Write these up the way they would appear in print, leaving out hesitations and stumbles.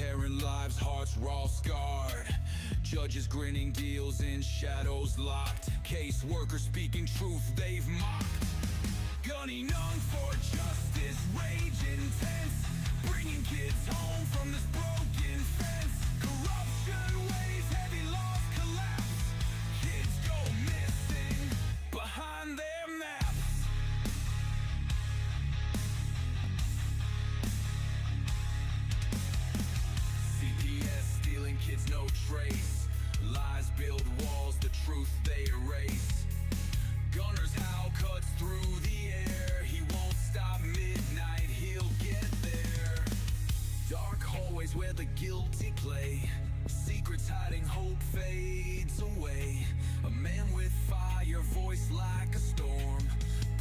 tearing lives, hearts raw scarred. Judges grinning, deals in shadows locked. Caseworkers speaking truth they've mocked. Gunning on for justice, rage intense, bringing kids home from this broken fence. Corruption weighs heavy, loss collapse. Kids go missing behind their maps. CPS stealing kids, no trace. Lies build walls, the truth they erase. Gunners howl, cuts through the air. He won't stop midnight, he'll get there. Dark hallways where the guilty play. Secrets hiding, hope fades away. A man with fire, voice like a storm.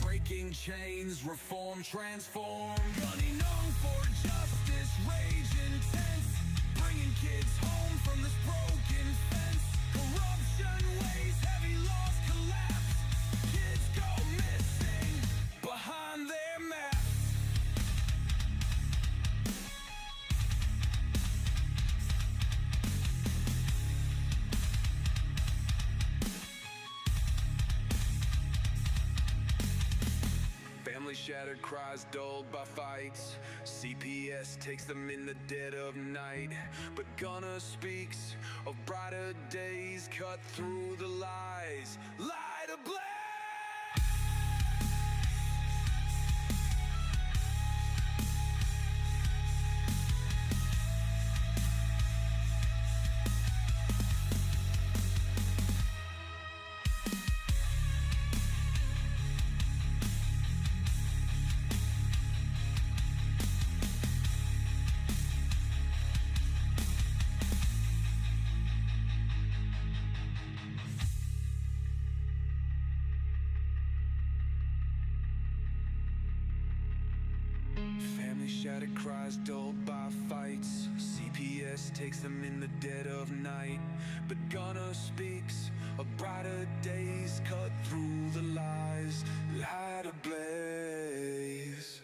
Breaking chains, reform, transform. Gunning on for justice, rage intense. Bringing kids home from this broken fence. Corruption weighs heavy, loss collapse. Kids go missing behind their maps. Family shattered, cries dulled by fights. CPS takes them in the dead of night. But Gunner speaks of brighter days, cut through the lies. Light ablaze! Family shattered, cries dulled by fights. CPS takes them in the dead of night. But Gunner speaks of brighter days, cut through the lies. Light ablaze.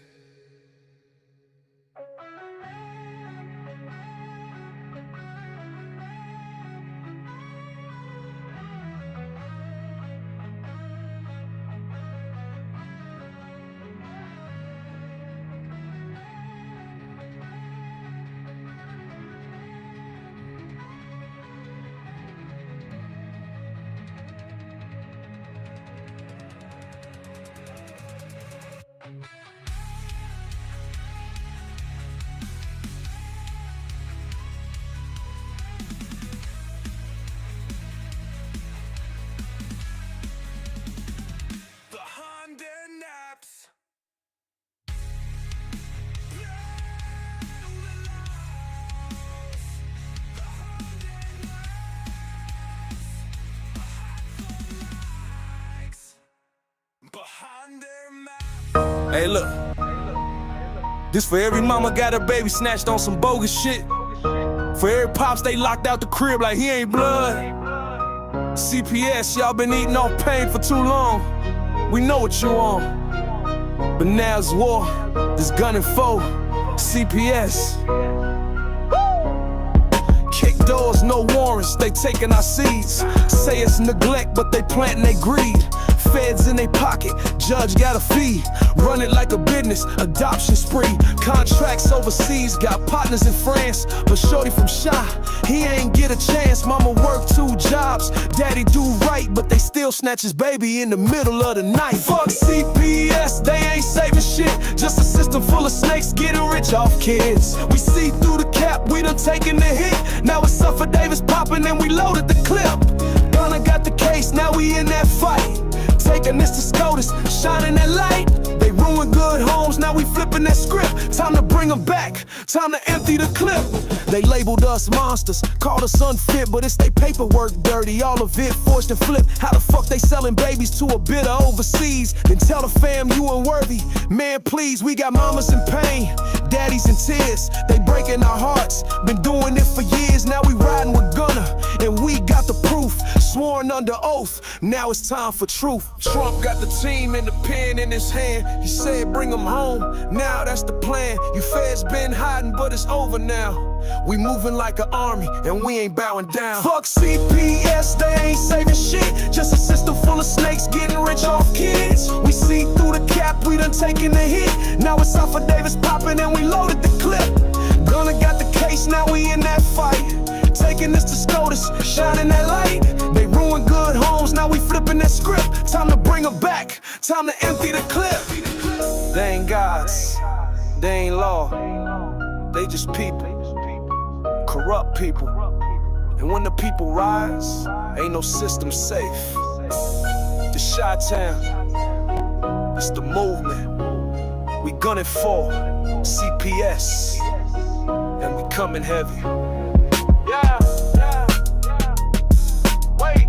Hey look, this for every mama got her baby snatched on some bogus shit. For every pops they locked out the crib like he ain't blood. CPS, y'all been eating off pain for too long. We know what you on, but now it's war, this gunning foe, CPS. Kick doors, no warrants, they taking our seeds. Say it's neglect, but they planting they greed. Feds in they pocket, judge got a fee. Run it like a business, adoption spree. Contracts overseas, got partners in France. But shorty from Shy, he ain't get a chance. Mama work 2 jobs, daddy do right, but they still snatch his baby in the middle of the night. Fuck CPS, they ain't saving shit. Just a system full of snakes getting rich off kids. We see through the cap, we done taken the hit. Now it's Suffer Davis popping and we loaded the clip. Gunner got the case, now we in that fight. Taking this to SCOTUS, shining that light. They ruined good homes, now we flipping that script. Time to bring them back, time to empty the clip. They labeled us monsters, called us unfit, but it's they paperwork dirty, all of it forged and flipped. How the fuck they selling babies to a bidder overseas? Then tell the fam you unworthy. Man, please, we got mamas in pain, daddies in tears. They breaking our hearts, been doing it for years. Now we riding with Gunner, and we got the proof. sworn under oath, now it's time for truth. Trump got the team and the pen in his hand. He said bring them home, now that's the plan. You feds been hiding, but it's over now. We moving like an army, and we ain't bowing down. Fuck CPS, they ain't saving shit. Just a system full of snakes getting rich off kids. We see through the cap, we done taken the hit. Now it's off of Davis popping, and we loaded the clip. Gunna got the case, now we in that fight. Taking this to SCOTUS, shining that light. They ruined good homes, now we flipping that script. Time to bring them back, time to empty the clip. They ain't gods, they ain't law, they just people. Corrupt people, and when the people rise, ain't no system safe. The Chi-Town, it's the movement. We gunning for CPS, and we coming heavy. Yeah. Wait.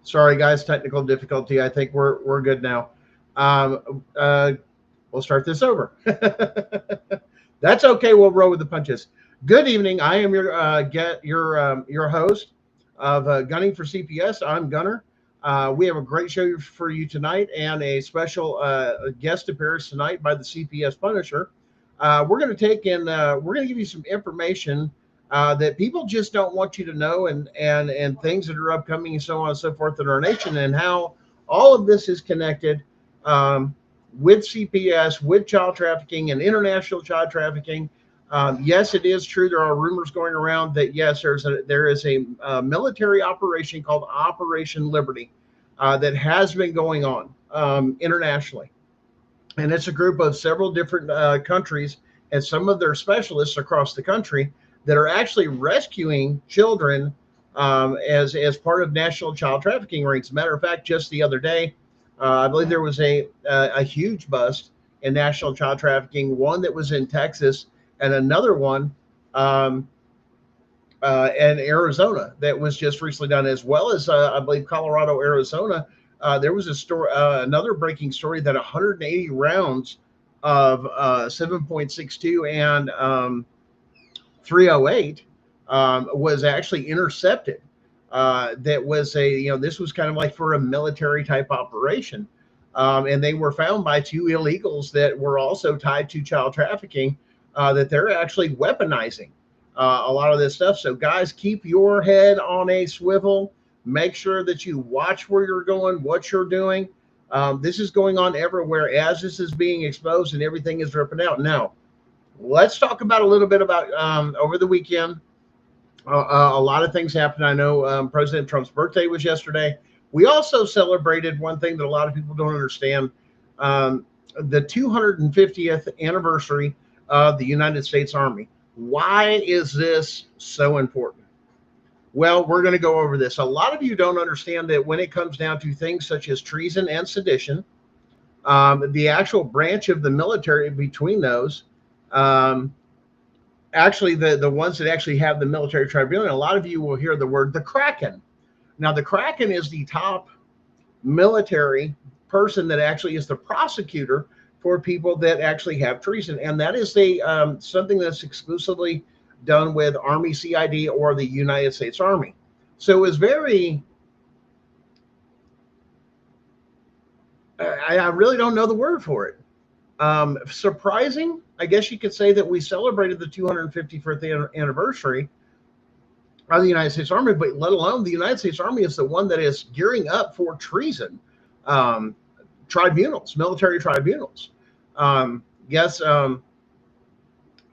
Sorry, guys, technical difficulty. I think we're good now. Um, uh, we'll start this over. That's okay. We'll roll with the punches. Good evening. I am your host of Gunning for CPS. I'm Gunner. We have a great show for you tonight and a special guest appearance tonight by the CPS Punisher. We're going to take in. We're going to give you some information that people just don't want you to know, and things that are upcoming and so on and so forth in our nation, and how all of this is connected with CPS, with child trafficking and international child trafficking. Yes, it is true. There are rumors going around that yes, there is a military operation called Operation Liberty that has been going on internationally, and it's a group of several different countries and some of their specialists across the country that are actually rescuing children as part of national child trafficking rings. Matter of fact, just the other day, I believe there was a huge bust in national child trafficking. One that was in Texas, and another one in Arizona that was just recently done, as well as I believe Colorado, Arizona. There was a story, another breaking story that 180 rounds of 7.62 and 308 was actually intercepted. That was this was kind of like for a military type operation. And they were found by two illegals that were also tied to child trafficking, that they're actually weaponizing a lot of this stuff. So guys, keep your head on a swivel. Make sure that you watch where you're going, what you're doing. This is going on everywhere as this is being exposed and everything is dripping out. Now, let's talk about a little bit about over the weekend. A lot of things happened. I know President Trump's birthday was yesterday. We also celebrated one thing that a lot of people don't understand. the 250th anniversary of the United States Army. Why is this so important? Well, we're going to go over this. A lot of you don't understand that when it comes down to things such as treason and sedition, the actual branch of the military between those, actually the ones that actually have the military tribunal, a lot of you will hear the word the Kraken. Now, the Kraken is the top military person that actually is the prosecutor for people that actually have treason, and that is something that's exclusively done with Army CID or the United States Army. So it was very, I really don't know the word for it. Surprising, I guess you could say, that we celebrated the 251st anniversary of the United States Army, but let alone the United States Army is the one that is gearing up for treason tribunals, military tribunals. Yes,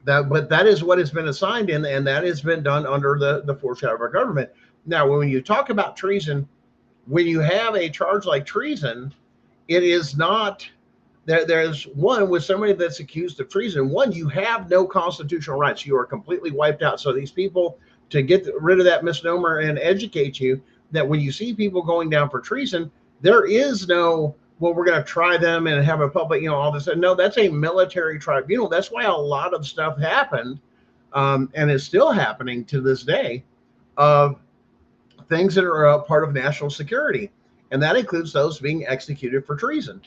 but that is what has been assigned, and that has been done under the foreshadow of our government. Now, when you talk about treason, when you have a charge like treason, it is not there's one with somebody that's accused of treason. One, you have no constitutional rights. You are completely wiped out. So these people, to get rid of that misnomer and educate you that when you see people going down for treason, there is no, well, we're going to try them and have a public, all this. No, that's a military tribunal. That's why a lot of stuff happened, and is still happening to this day, of things that are a part of national security. And that includes those being executed for treason.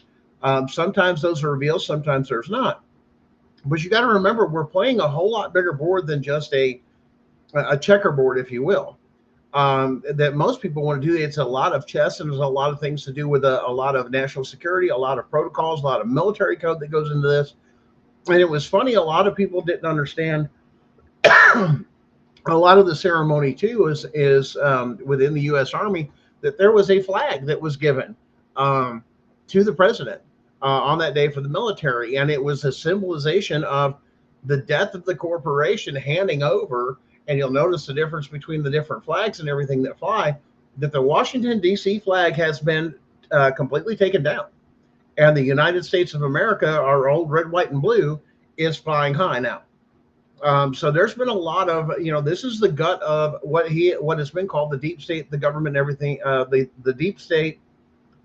Sometimes those are revealed, sometimes there's not. But you got to remember, we're playing a whole lot bigger board than just a checkerboard, if you will. That most people want to do. It's a lot of chess, and there's a lot of things to do with a lot of national security, a lot of protocols, a lot of military code that goes into this. And it was funny, a lot of people didn't understand a lot of the ceremony too is within the U.S. Army, that there was a flag that was given to the president on that day for the military, and it was a symbolization of the death of the corporation handing over. And you'll notice the difference between the different flags and everything that fly, that the Washington, D.C. flag has been completely taken down. And the United States of America, our old red, white, and blue, is flying high now. So there's been a lot of, this is the gut of what has been called the deep state, the government, everything, the deep state,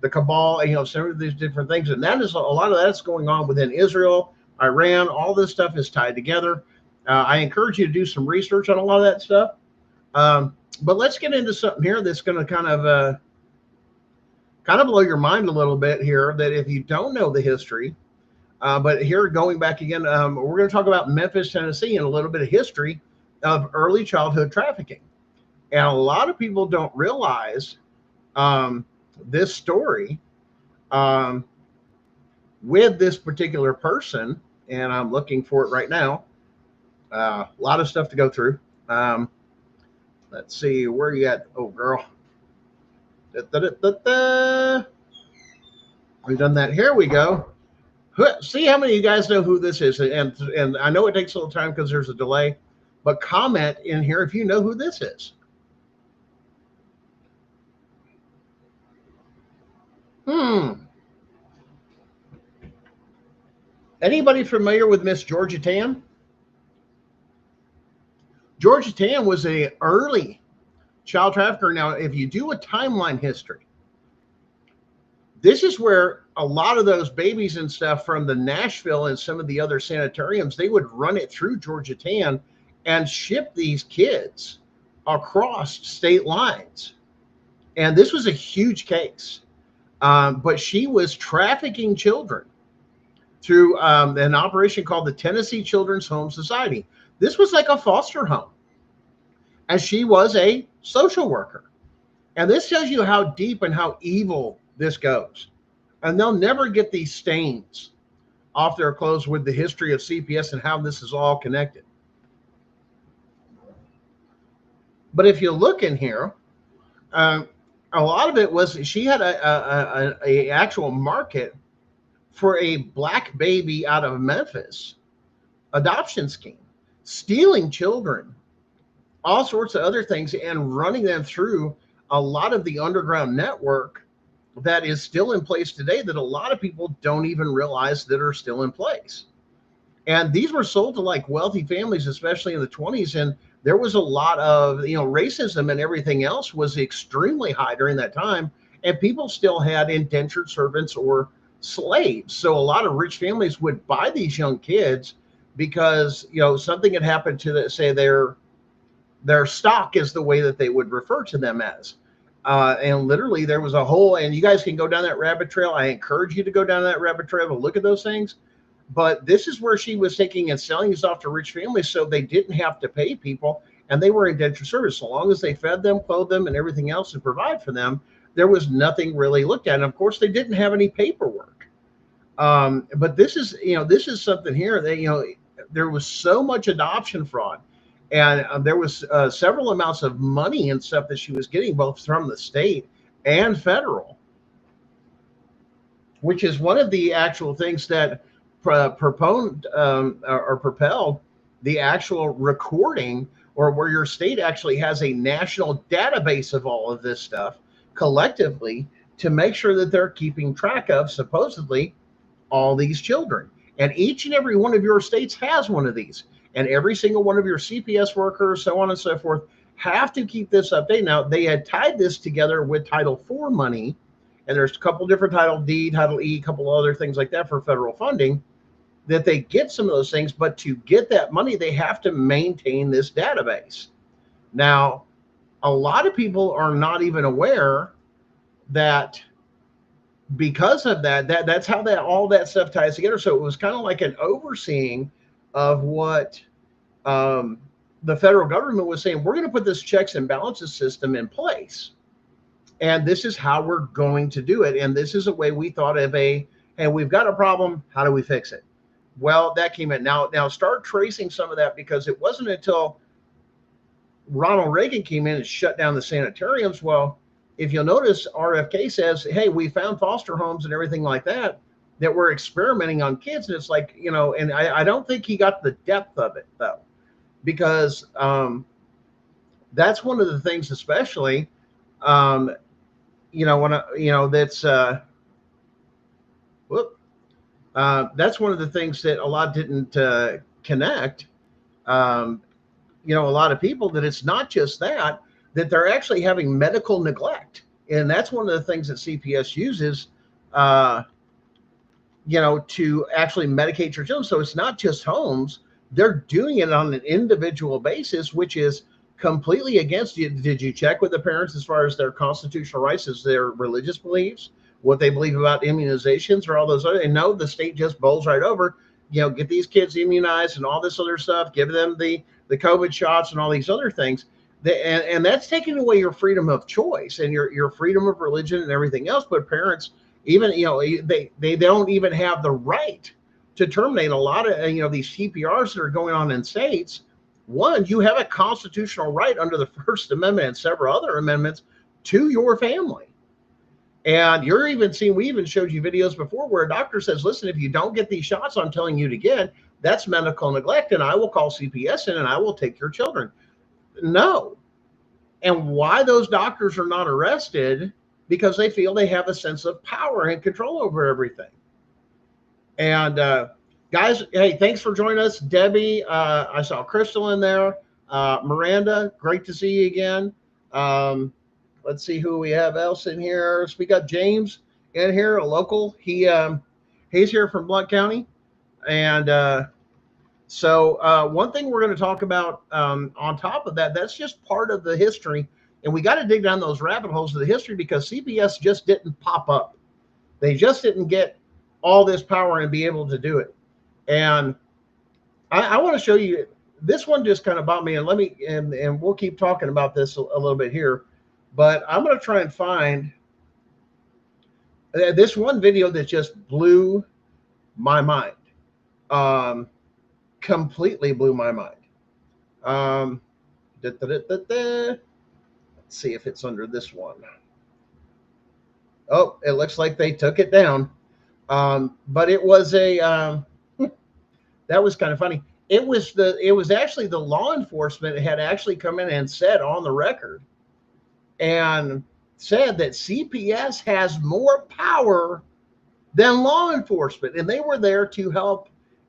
the cabal, some of these different things. And that is a lot of that's going on within Israel, Iran. All this stuff is tied together. I encourage you to do some research on a lot of that stuff. But let's get into something here that's going to kind of blow your mind a little bit here, that if you don't know the history, but here, going back again, we're going to talk about Memphis, Tennessee, and a little bit of history of early childhood trafficking. And a lot of people don't realize this story with this particular person, and I'm looking for it right now. A lot of stuff to go through. Let's see, where you at? Oh, girl. We've done that. Here we go. See how many of you guys know who this is. And I know it takes a little time because there's a delay, but comment in here if you know who this is. Anybody familiar with Miss Georgia Tan? Georgia Tan was an early child trafficker. Now, if you do a timeline history, this is where a lot of those babies and stuff from the Nashville and some of the other sanitariums, they would run it through Georgia Tan and ship these kids across state lines. And this was a huge case. But she was trafficking children through an operation called the Tennessee Children's Home Society. This was like a foster home. And she was a social worker. And this tells you how deep and how evil this goes. And they'll never get these stains off their clothes with the history of CPS and how this is all connected. But if you look in here, a lot of it was she had a actual market for a black baby out of Memphis adoption scheme, stealing children, all sorts of other things, and running them through a lot of the underground network that is still in place today that a lot of people don't even realize that are still in place. And these were sold to like wealthy families, especially in the 20s. And there was a lot of, racism and everything else was extremely high during that time. And people still had indentured servants or slaves. So a lot of rich families would buy these young kids because, something had happened to say their stock is the way that they would refer to them as. And literally there was a whole, and you guys can go down that rabbit trail. I encourage you to go down that rabbit trail to look at those things. But this is where she was taking and selling this off to rich families so they didn't have to pay people, and they were indentured service. So long as they fed them, clothed them, and everything else and provide for them, there was nothing really looked at. And of course, they didn't have any paperwork. But this is something here that, there was so much adoption fraud. And there was several amounts of money and stuff that she was getting both from the state and federal, which is one of the actual things that propelled the actual recording, or where your state actually has a national database of all of this stuff collectively to make sure that they're keeping track of supposedly all these children. And each and every one of your states has one of these. And every single one of your CPS workers, so on and so forth, have to keep this updated. Now, they had tied this together with Title IV money, and there's a couple different Title D, Title E, a couple other things like that for federal funding, that they get some of those things. But to get that money, they have to maintain this database. Now, a lot of people are not even aware that because of that's how all that stuff ties together. So it was kind of like an overseeing of what the federal government was saying. We're going to put this checks and balances system in place, and this is how we're going to do it. And this is a way we thought of hey, we've got a problem. How do we fix it? Well, that came in. Now start tracing some of that, because it wasn't until Ronald Reagan came in and shut down the sanitariums. Well, if you'll notice, RFK says, hey, we found foster homes and everything like that we're experimenting on kids. And it's like, and I don't think he got the depth of it, though, because that's one of the things, especially, that's that's one of the things that a lot didn't connect. A lot of people, that it's not just that they're actually having medical neglect. And that's one of the things that CPS uses, to actually medicate your children. So it's not just homes. They're doing it on an individual basis, which is completely against you. Did you check with the parents as far as their constitutional rights, as their religious beliefs, what they believe about immunizations or all those other? And no, the state just bowls right over, get these kids immunized and all this other stuff, give them the COVID shots and all these other things. And that's taking away your freedom of choice and your freedom of religion and everything else. But parents, even, they don't even have the right to terminate a lot of, these TPRs that are going on in states. One, you have a constitutional right under the First Amendment and several other amendments to your family. And you're even seeing, we even showed you videos before where a doctor says, listen, if you don't get these shots I'm telling you to get, that's medical neglect, and I will call CPS in and I will take your children. No. And why those doctors are not arrested? Because they feel they have a sense of power and control over everything. And guys, hey, thanks for joining us. Debbie, I saw Crystal in there. Miranda, great to see you again. Let's see who we have else in here. So we got James in here, a local. He's here from Blount County. And so one thing we're going to talk about on top of that, that's just part of the history. And we got to dig down those rabbit holes of the history, because CPS just didn't pop up. They just didn't get all this power and be able to do it. And I want to show you, this one just kind of bothered me, and and we'll keep talking about this a little bit here, but I'm going to try and find this one video that just blew my mind. Completely blew my mind. Let's see if it's under this one. Oh, it looks like they took it down. But it was that was kind of funny. It was actually the law enforcement had actually come in and said on the record. And said that CPS has more power than law enforcement, and they were there to help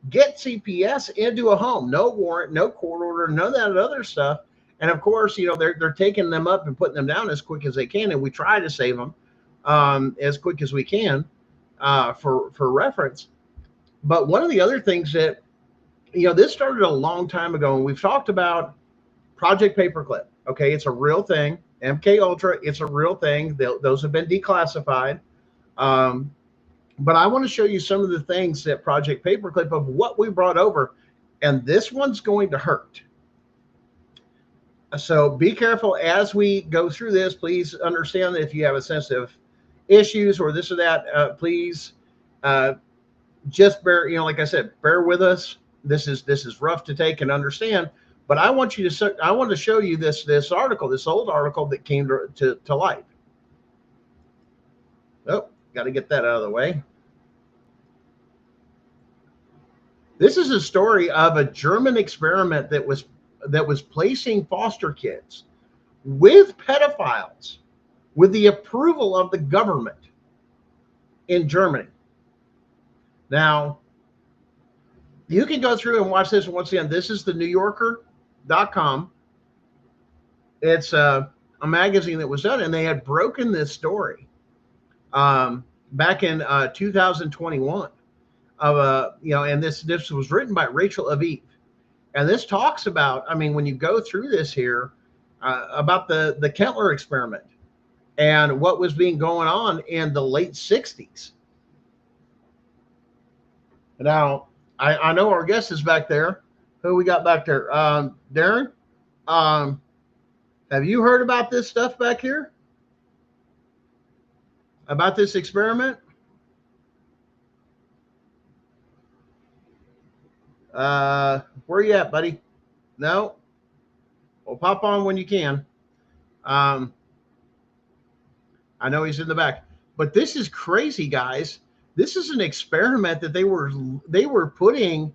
get CPS into a home. No warrant, no court order, none of that other stuff. And of course, they're taking them up and putting them down as quick as they can, and we try to save them as quick as we can for reference. But one of the other things that this started a long time ago, and we've talked about Project Paperclip. Okay, it's a real thing. MK Ultra, it's a real thing. Those have been declassified. But I want to show you some of the things that Project Paperclip of what we brought over, and this one's going to hurt. So be careful as we go through this. Please understand that if you have a sense of issues or this or that, please just bear. Like I said, bear with us. This is rough to take and understand. But I want to show you this article, this old article that came to light. Oh, got to get that out of the way. This is a story of a German experiment that was placing foster kids with pedophiles with the approval of the government in Germany. Now, you can go through and watch this. Once again, this is the NewYorker.com. It's a magazine that was done, and they had broken this story back in 2021 of and this was written by Rachel Aviv. And this talks about, when you go through this here, about the Kentler experiment and what was being going on in the late 60s. Now, I know our guest is back there. Who we got back there? Darren, have you heard about this stuff back here? About this experiment? Where you at, buddy? No? Well, pop on when you can. I know he's in the back. But this is crazy, guys. This is an experiment that they were putting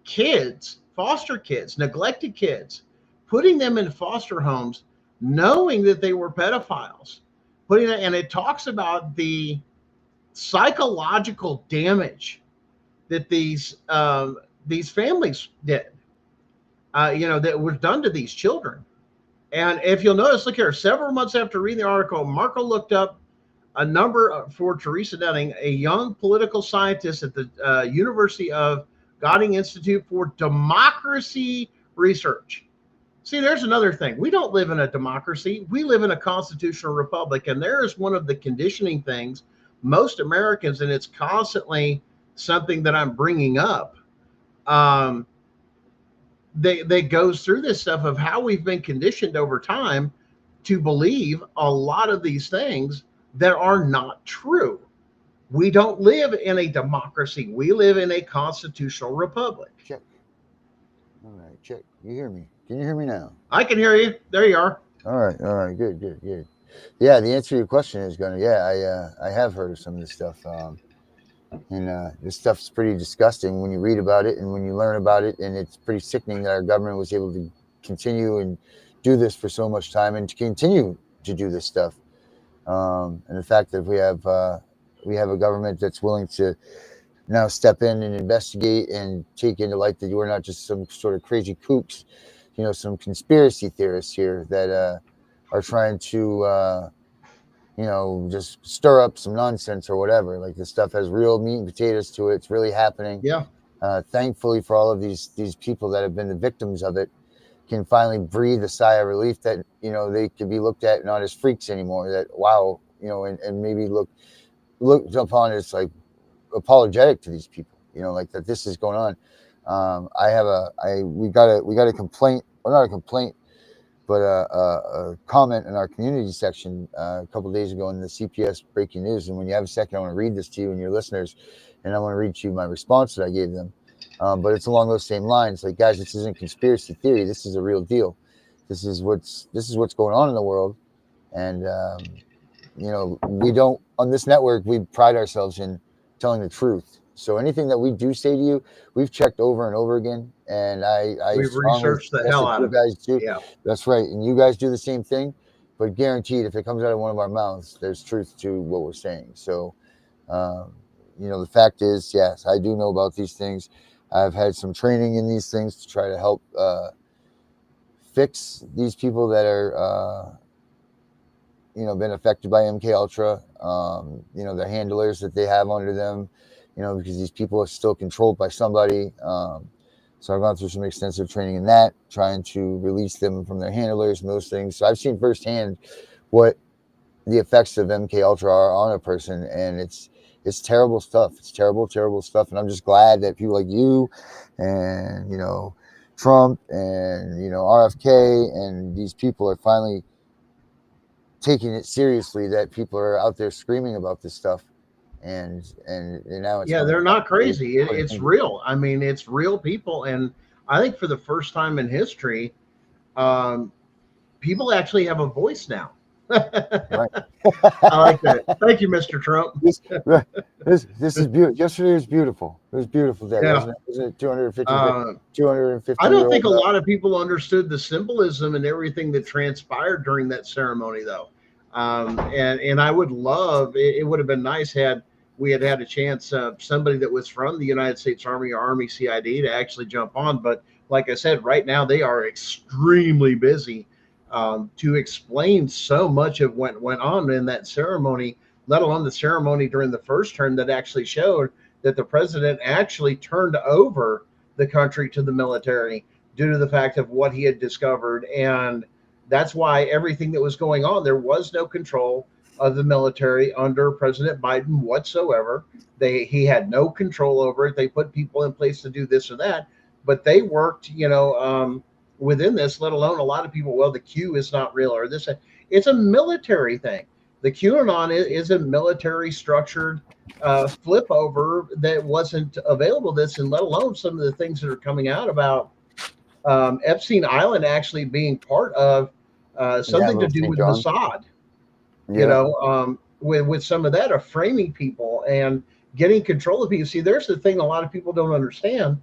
kids, foster kids, neglected kids, putting them in foster homes, knowing that they were pedophiles. And it talks about the psychological damage that these families did, that was done to these children. And if you'll notice, look here, several months after reading the article, Marco looked up a number for Teresa Dunning, a young political scientist at the University of Godding Institute for Democracy Research. See, there's another thing. We don't live in a democracy. We live in a constitutional republic. And there is one of the conditioning things most Americans, and it's constantly something that I'm bringing up. They goes through this stuff of how we've been conditioned over time to believe a lot of these things that are not true. We don't live in a democracy. We live in a constitutional republic. Check. All right, check. You hear me? Can you hear me now? I can hear you. There you are. All right. Good. Yeah, the answer to your question is I have heard of some of this stuff. And this stuff's pretty disgusting when you read about it and when you learn about it. And it's pretty sickening that our government was able to continue and do this for so much time and to continue to do this stuff. And the fact that we have a government that's willing to now step in and investigate and take into light that we're not just some sort of crazy kooks, some conspiracy theorists here that are trying to just stir up some nonsense or whatever. Like, this stuff has real meat and potatoes to it. It's really happening. Yeah. Thankfully for all of these people that have been the victims of it can finally breathe a sigh of relief that, they could be looked at not as freaks anymore, that, wow, and maybe looked upon as like apologetic to these people, like that this is going on. We got a complaint, or not a complaint, but a comment in our community section a couple of days ago in the CPS breaking news. And when you have a second, I want to read this to you and your listeners, and I want to read to you my response that I gave them. But it's along those same lines. Like, guys, this isn't conspiracy theory. This is a real deal. This is what's going on in the world. And, we don't, on this network, we pride ourselves in telling the truth. So anything that we do say to you, we've checked over and over again. And we've researched the hell out of it. You guys do. Yeah. That's right. And you guys do the same thing. but guaranteed, if it comes out of one of our mouths, there's truth to what we're saying. So, the fact is, yes, I do know about these things. I've had some training in these things to try to help fix these people that are, been affected by MK Ultra. The handlers that they have under them, because these people are still controlled by somebody. So I've gone through some extensive training in that, trying to release them from their handlers and those things. So I've seen firsthand what the effects of MK Ultra are on a person, and it's terrible stuff. It's terrible, terrible stuff. And I'm just glad that people like you and, Trump and, RFK and these people are finally taking it seriously, that people are out there screaming about this stuff. And now it's, they're not crazy. It's real. I mean, it's real people. And I think for the first time in history, people actually have a voice now. Right. I like that. Thank you, Mr. Trump. This is beautiful. Yesterday was beautiful. It was a beautiful day. Yeah. Wasn't it 250? I don't think a lot of people understood the symbolism and everything that transpired during that ceremony, though. And I would love, it would have been nice had we had a chance, somebody that was from the United States Army or Army CID to actually jump on. But like I said, right now they are extremely busy to explain so much of what went on in that ceremony, let alone the ceremony during the first term that actually showed that the president actually turned over the country to the military due to the fact of what he had discovered. And that's why everything that was going on, there was no control of the military under President Biden whatsoever. He had no control over it. They put people in place to do this or that, but they worked, within this, let alone a lot of people, well, the Q is not real or this. It's a military thing. The QAnon is a military structured flip over that wasn't available this, and let alone some of the things that are coming out about Epstein Island actually being part of something to do with Mossad. With some of that of framing people and getting control of people. See, there's the thing a lot of people don't understand.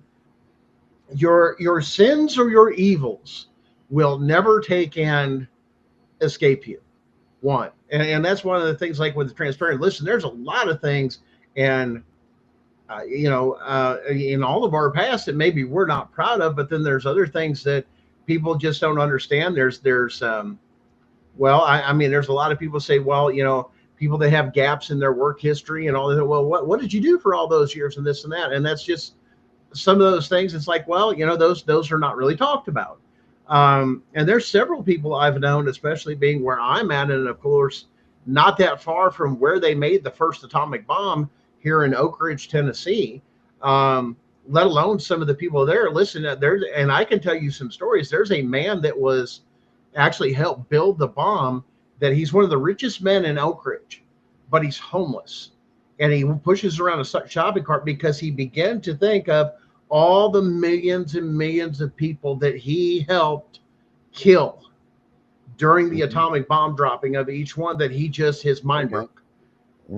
Your sins or your evils will never take and escape you. One. And that's one of the things, like with the transparent, listen, there's a lot of things and in all of our past that maybe we're not proud of, but then there's other things that people just don't understand. There's I mean, there's a lot of people say, well, people that have gaps in their work history and all that. Well, what did you do for all those years and this and that? And that's just some of those things. It's like, well, those are not really talked about. And there's several people I've known, especially being where I'm at, and of course, not that far from where they made the first atomic bomb here in Oak Ridge, Tennessee. Let alone some of the people there. Listen, and I can tell you some stories. There's a man that was actually helped build the bomb, that he's one of the richest men in Oak Ridge, but he's homeless. And he pushes around a shopping cart because he began to think of all the millions and millions of people that he helped kill during the atomic bomb dropping of each one, that his mind broke.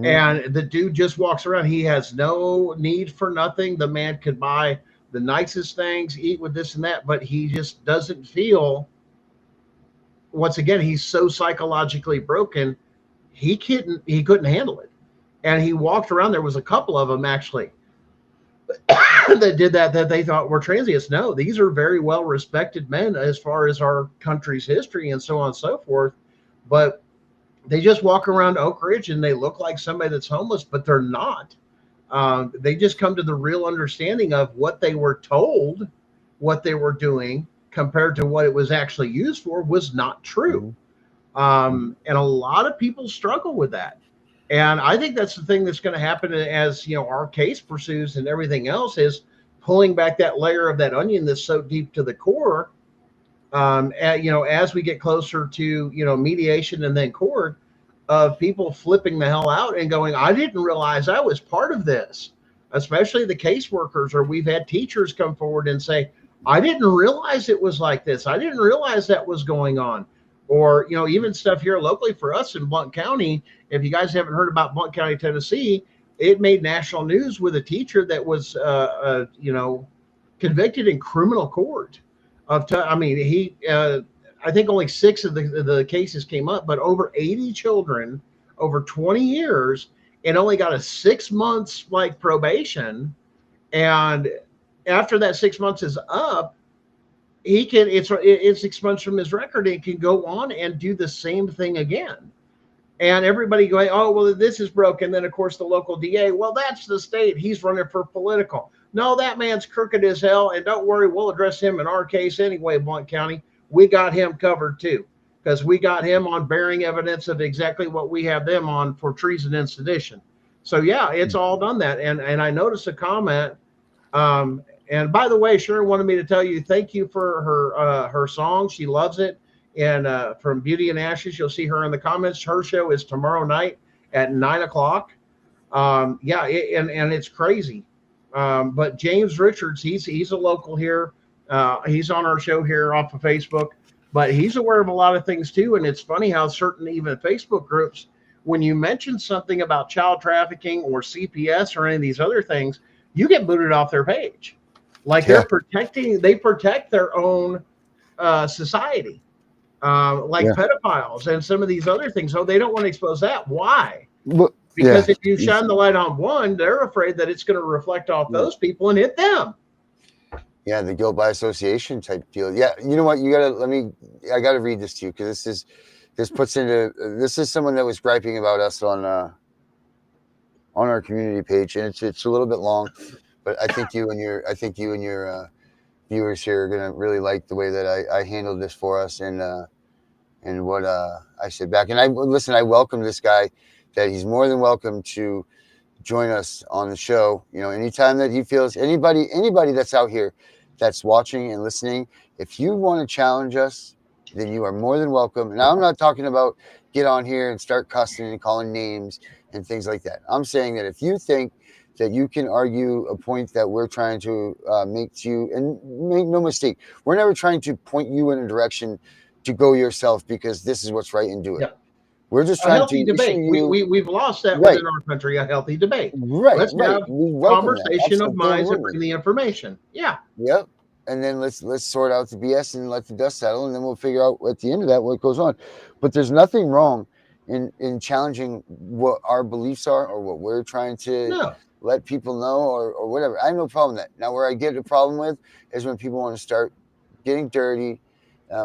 And the dude just walks around. He has no need for nothing. The man could buy the nicest things, eat with this and that, but he just doesn't feel, once again, he's so psychologically broken, he couldn't handle it. And he walked around. There was a couple of them actually that did that they thought were transients. No, these are very well respected men as far as our country's history and so on and so forth. But they just walk around Oak Ridge and they look like somebody that's homeless, but they're not. They just come to the real understanding of what they were told, what they were doing compared to what it was actually used for was not true. And a lot of people struggle with that. And I think that's the thing that's going to happen as, our case pursues and everything else, is pulling back that layer of that onion that's so deep to the core. As we get closer to, mediation and then court, of people flipping the hell out and going, I didn't realize I was part of this, especially the caseworkers, or we've had teachers come forward and say, I didn't realize it was like this. I didn't realize that was going on. Or, even stuff here locally for us in Blount County. If you guys haven't heard about Blount County, Tennessee, it made national news with a teacher that was, convicted in criminal court of, I think only 6 of the cases came up, but over 80 children over 20 years, and only got a 6 months like probation. And after that 6 months is up, he can it's expunged from his record. He can go on and do the same thing again. And everybody going, oh, well, this is broken. Then, of course, the local DA, well, that's the state. He's running for political. No, that man's crooked as hell. And don't worry, we'll address him in our case anyway, Blount County. We got him covered, too, because we got him on bearing evidence of exactly what we have them on for treason and sedition. So, yeah, it's all done that. And I noticed a comment. And by the way, Sharon wanted me to tell you, thank you for her song. She loves it. And from Beauty and Ashes, you'll see her in the comments. Her show is tomorrow night at 9:00. Yeah, and it's crazy. But James Richards, he's a local here. He's on our show here off of Facebook, but he's aware of a lot of things too. And it's funny how certain even Facebook groups, when you mention something about child trafficking or CPS or any of these other things, you get booted off their page. Like they protect their own society. Like pedophiles and some of these other things. Oh, they don't want to expose that. Why? Well, because if you shine the light on one, they're afraid that it's going to reflect off those people and hit them. Yeah, the guilt by association type deal. Yeah, you know what? I gotta read this to you, because this is someone that was griping about us on our community page, and it's a little bit long, but I think you and your viewers here are gonna really like the way that I handled this for us, and what I said back. And I welcome this guy, that he's more than welcome to join us on the show. You know, anytime that he feels, anybody that's out here that's watching and listening, if you want to challenge us, then you are more than welcome. Now, I'm not talking about get on here and start cussing and calling names and things like that. I'm saying that if you think that you can argue a point that we're trying to make to you, and make no mistake, we're never trying to point you in a direction to go yourself because this is what's right and do it. Yeah. We're just trying to debate. We've lost that within our country, a healthy debate. Right. Let's have conversation of minds and bring the information. Yeah. Yep. And then let's sort out the BS and let the dust settle, and then we'll figure out at the end of that what goes on. But there's nothing wrong in challenging what our beliefs are or what we're trying to let people know or whatever. I have no problem with that. Now, where I get a problem with is when people want to start getting dirty,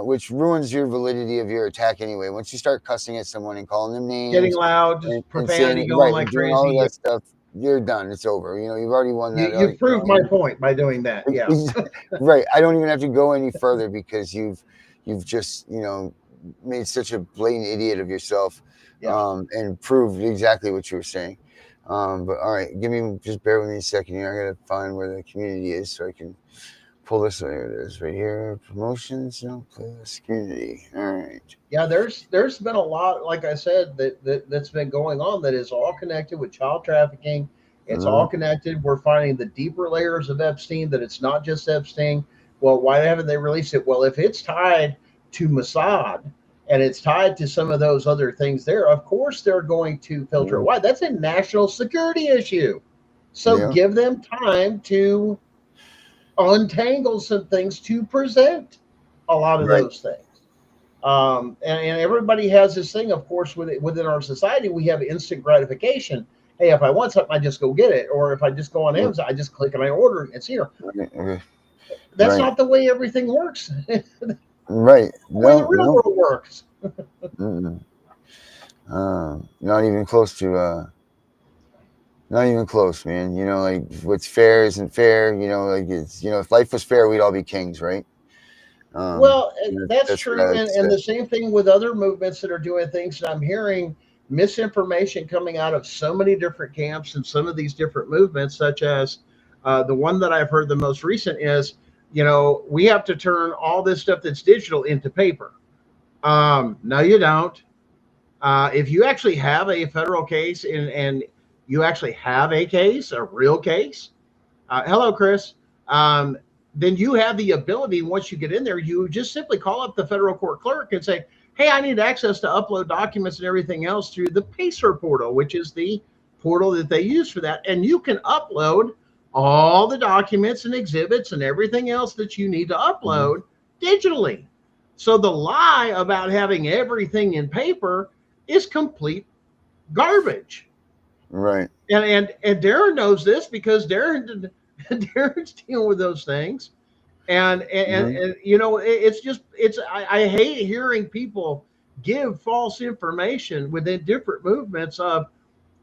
which ruins your validity of your attack anyway. Once you start cussing at someone and calling them names, getting loud, profanity going like crazy, all that stuff, you're done. It's over. You know, you've already won that. You've proved my point by doing that. Yeah. Right. I don't even have to go any further because you've just, made such a blatant idiot of yourself, and proved exactly what you were saying. But all right, just bear with me a second here. I gotta find where the community is so I can pull this. There it is, right here. Promotions, playlist, community. All right. Yeah, there's been a lot, like I said, that's been going on that is all connected with child trafficking. It's all connected. We're finding the deeper layers of Epstein, that it's not just Epstein. Well, why haven't they released it? Well, if it's tied to Mossad and it's tied to some of those other things there, of course they're going to filter it. Why? That's a national security issue. So give them time to untangle some things to present a lot of those things. And everybody has this thing, of course, within our society, we have instant gratification. Hey, if I want something, I just go get it. Or if I just go on Amazon, I just click and I order it. It's here. That's not the way everything works. Right. The way the real world works. Not even close to not even close, man. Like what's fair isn't fair. Like it's, if life was fair, we'd all be kings, right? Well, that's true. And the same thing with other movements that are doing things. I'm hearing misinformation coming out of so many different camps and some of these different movements, such as the one that I've heard the most recent is, we have to turn all this stuff that's digital into paper. No, you don't. If you actually have a federal case and you actually have a case, a real case, hello, Chris, then you have the ability, once you get in there, you just simply call up the federal court clerk and say, hey, I need access to upload documents and everything else through the PACER portal, which is the portal that they use for that. And you can upload all the documents and exhibits and everything else that you need to upload digitally. So the lie about having everything in paper is complete garbage. Right. And Darren knows this because Darren's dealing with those things. Hmm. And you know, it's just I hate hearing people give false information within different movements of,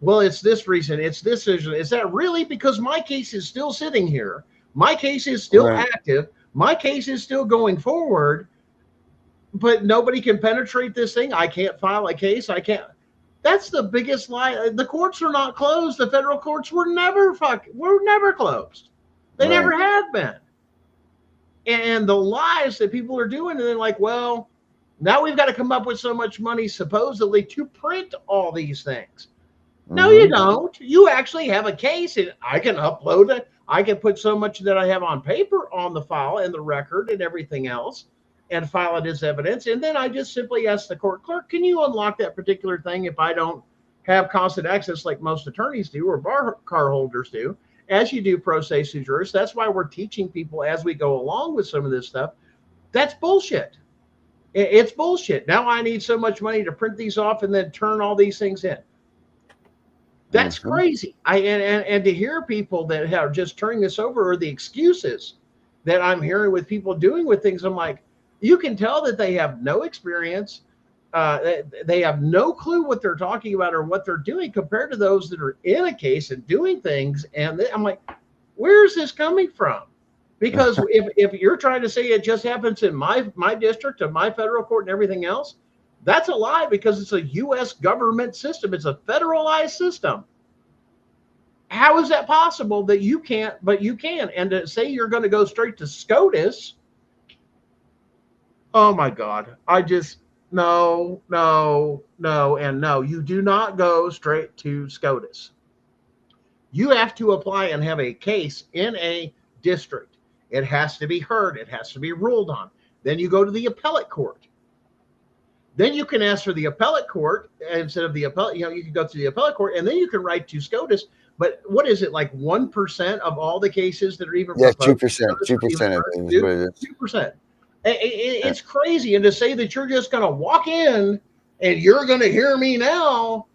well, it's this reason, it's this reason. Is that really? Because my case is still sitting here. My case is still Right. active. My case is still going forward, but nobody can penetrate this thing. I can't file a case. I can't. That's the biggest lie. The courts are not closed. The federal courts were never closed. They Right. never have been. And the lies that people are doing, and they're like, well, now we've got to come up with so much money supposedly to print all these things. No, you Hmm. don't. You actually have a case, and I can upload it. I can put so much that I have on paper on the file and the record and everything else and file it as evidence. And then I just simply ask the court clerk, can you unlock that particular thing if I don't have constant access like most attorneys do or bar car holders do, as you do pro se jurors. That's why we're teaching people as we go along with some of this stuff. That's bullshit. It's bullshit. Now I need so much money to print these off and then turn all these things in. That's Hmm. crazy. And to hear people that are just turning this over, or the excuses that I'm hearing with people doing with things, I'm like, you can tell that they have no experience. They have no clue what they're talking about or what they're doing compared to those that are in a case and doing things. And I'm like, where is this coming from? Because if you're trying to say it just happens in my district and my federal court and everything else, that's a lie, because it's a U.S. government system. It's a federalized system. How is that possible that you can't, but you can? And to say you're going to go straight to SCOTUS, oh my God. I just, no, no, no, and no. You do not go straight to SCOTUS. You have to apply and have a case in a district. It has to be heard, it has to be ruled on. Then you go to the appellate court. Then you can ask for the appellate court instead of the appellate. You can go to the appellate court, and then you can write to SCOTUS. But what is it, like 1% of all the cases that are even Yeah, proposed? 2%. SCOTUS are even 2%, I heard? think, is what it is. 2%. It's crazy. And to say that you're just going to walk in and you're going to hear me now,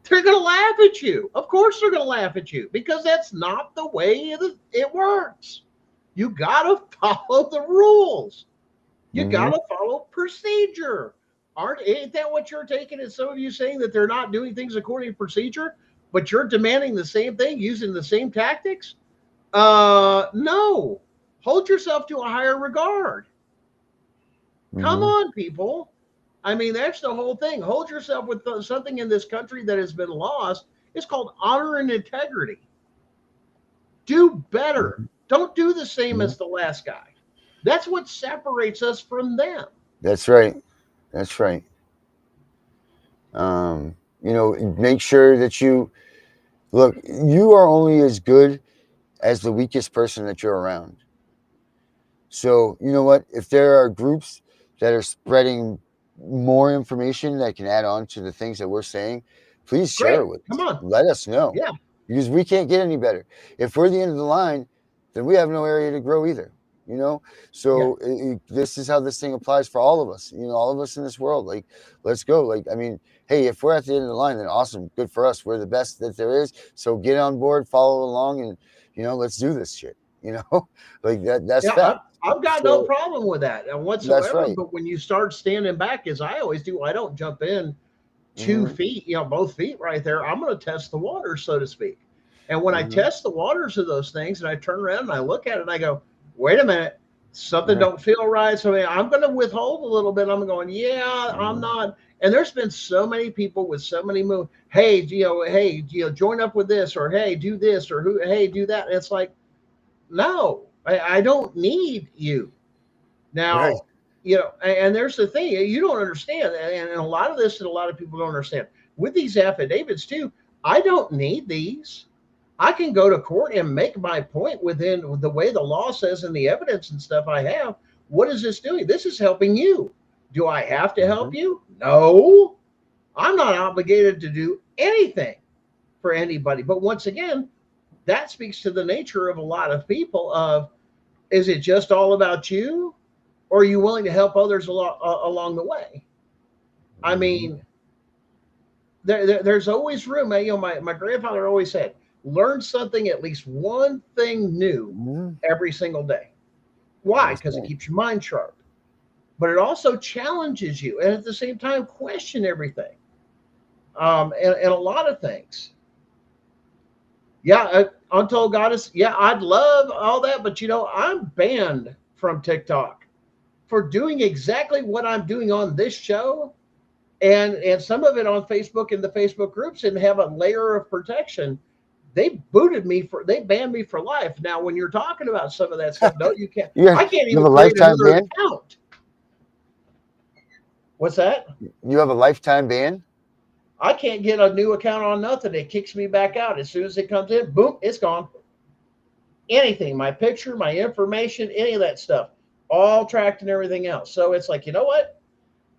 they're going to laugh at you. Of course, they're going to laugh at you, because that's not the way it works. You got to follow the rules. You got Hmm. to follow procedure. Ain't that what you're taking? Is some of you saying that they're not doing things according to procedure, but you're demanding the same thing using the same tactics? No. Hold yourself to a higher regard. Come Hmm. on, people. I mean, that's the whole thing. Hold yourself with something in this country that has been lost. It's called honor and integrity. Do better. Don't do the same Hmm. as the last guy. That's what separates us from them. That's right. That's right. Make sure that you look, you are only as good as the weakest person that you're around. So, you know what? If there are groups that are spreading more information that can add on to the things that we're saying, please share Great. it with Come us. on. Let us know, Yeah. because we can't get any better. If we're the end of the line, then we have no area to grow either. Yeah. So this is how this thing applies for all of us. All of us in this world. Like, let's go. Like, I mean, hey, if we're at the end of the line, then awesome, good for us. We're the best that there is. So get on board, follow along, and let's do this shit. Like that. That's Yeah. fact. I've got no So problem with that that's whatsoever. right. But when you start standing back, as I always do, I don't jump in two Hmm. feet, both feet right there. I'm going to test the waters, so to speak. And when I Hmm. test the waters of those things and I turn around and I look at it and I go, wait a minute, something Right. don't feel right. So I'm going to withhold a little bit. I'm going, yeah, I'm Hmm. not. And there's been so many people with so many moves. Hey, join up with this, or hey, do this, or hey, do that. And it's like, no, I don't need you. Right. Now, and there's the thing you don't understand, and a lot of this that a lot of people don't understand with these affidavits too. I don't need these. I can go to court and make my point within the way the law says and the evidence and stuff I have. What is this doing? This is helping you. Do I have to help Hmm. you? No. I'm not obligated to do anything for anybody. But once again, that speaks to the nature of a lot of people of, is it just all about you? or are you willing to help others along the way? I mean, there's always room. My grandfather always said, learn something, at least one thing new every single day. Why? Because it keeps your mind sharp. But it also challenges you, and at the same time, question everything, and a lot of things. Yeah, untold goddess. Yeah, I'd love all that, but I'm banned from TikTok for doing exactly what I'm doing on this show, and some of it on Facebook and the Facebook groups, and have a layer of protection. They banned me for life. Now, when you're talking about some of that stuff, no, you can't. I can't You have even a create lifetime another ban? account. What's that? You have a lifetime ban? I can't get a new account on nothing. It kicks me back out. As soon as it comes in, boom, it's gone. Anything, my picture, my information, any of that stuff, all tracked and everything else. So it's like, you know what?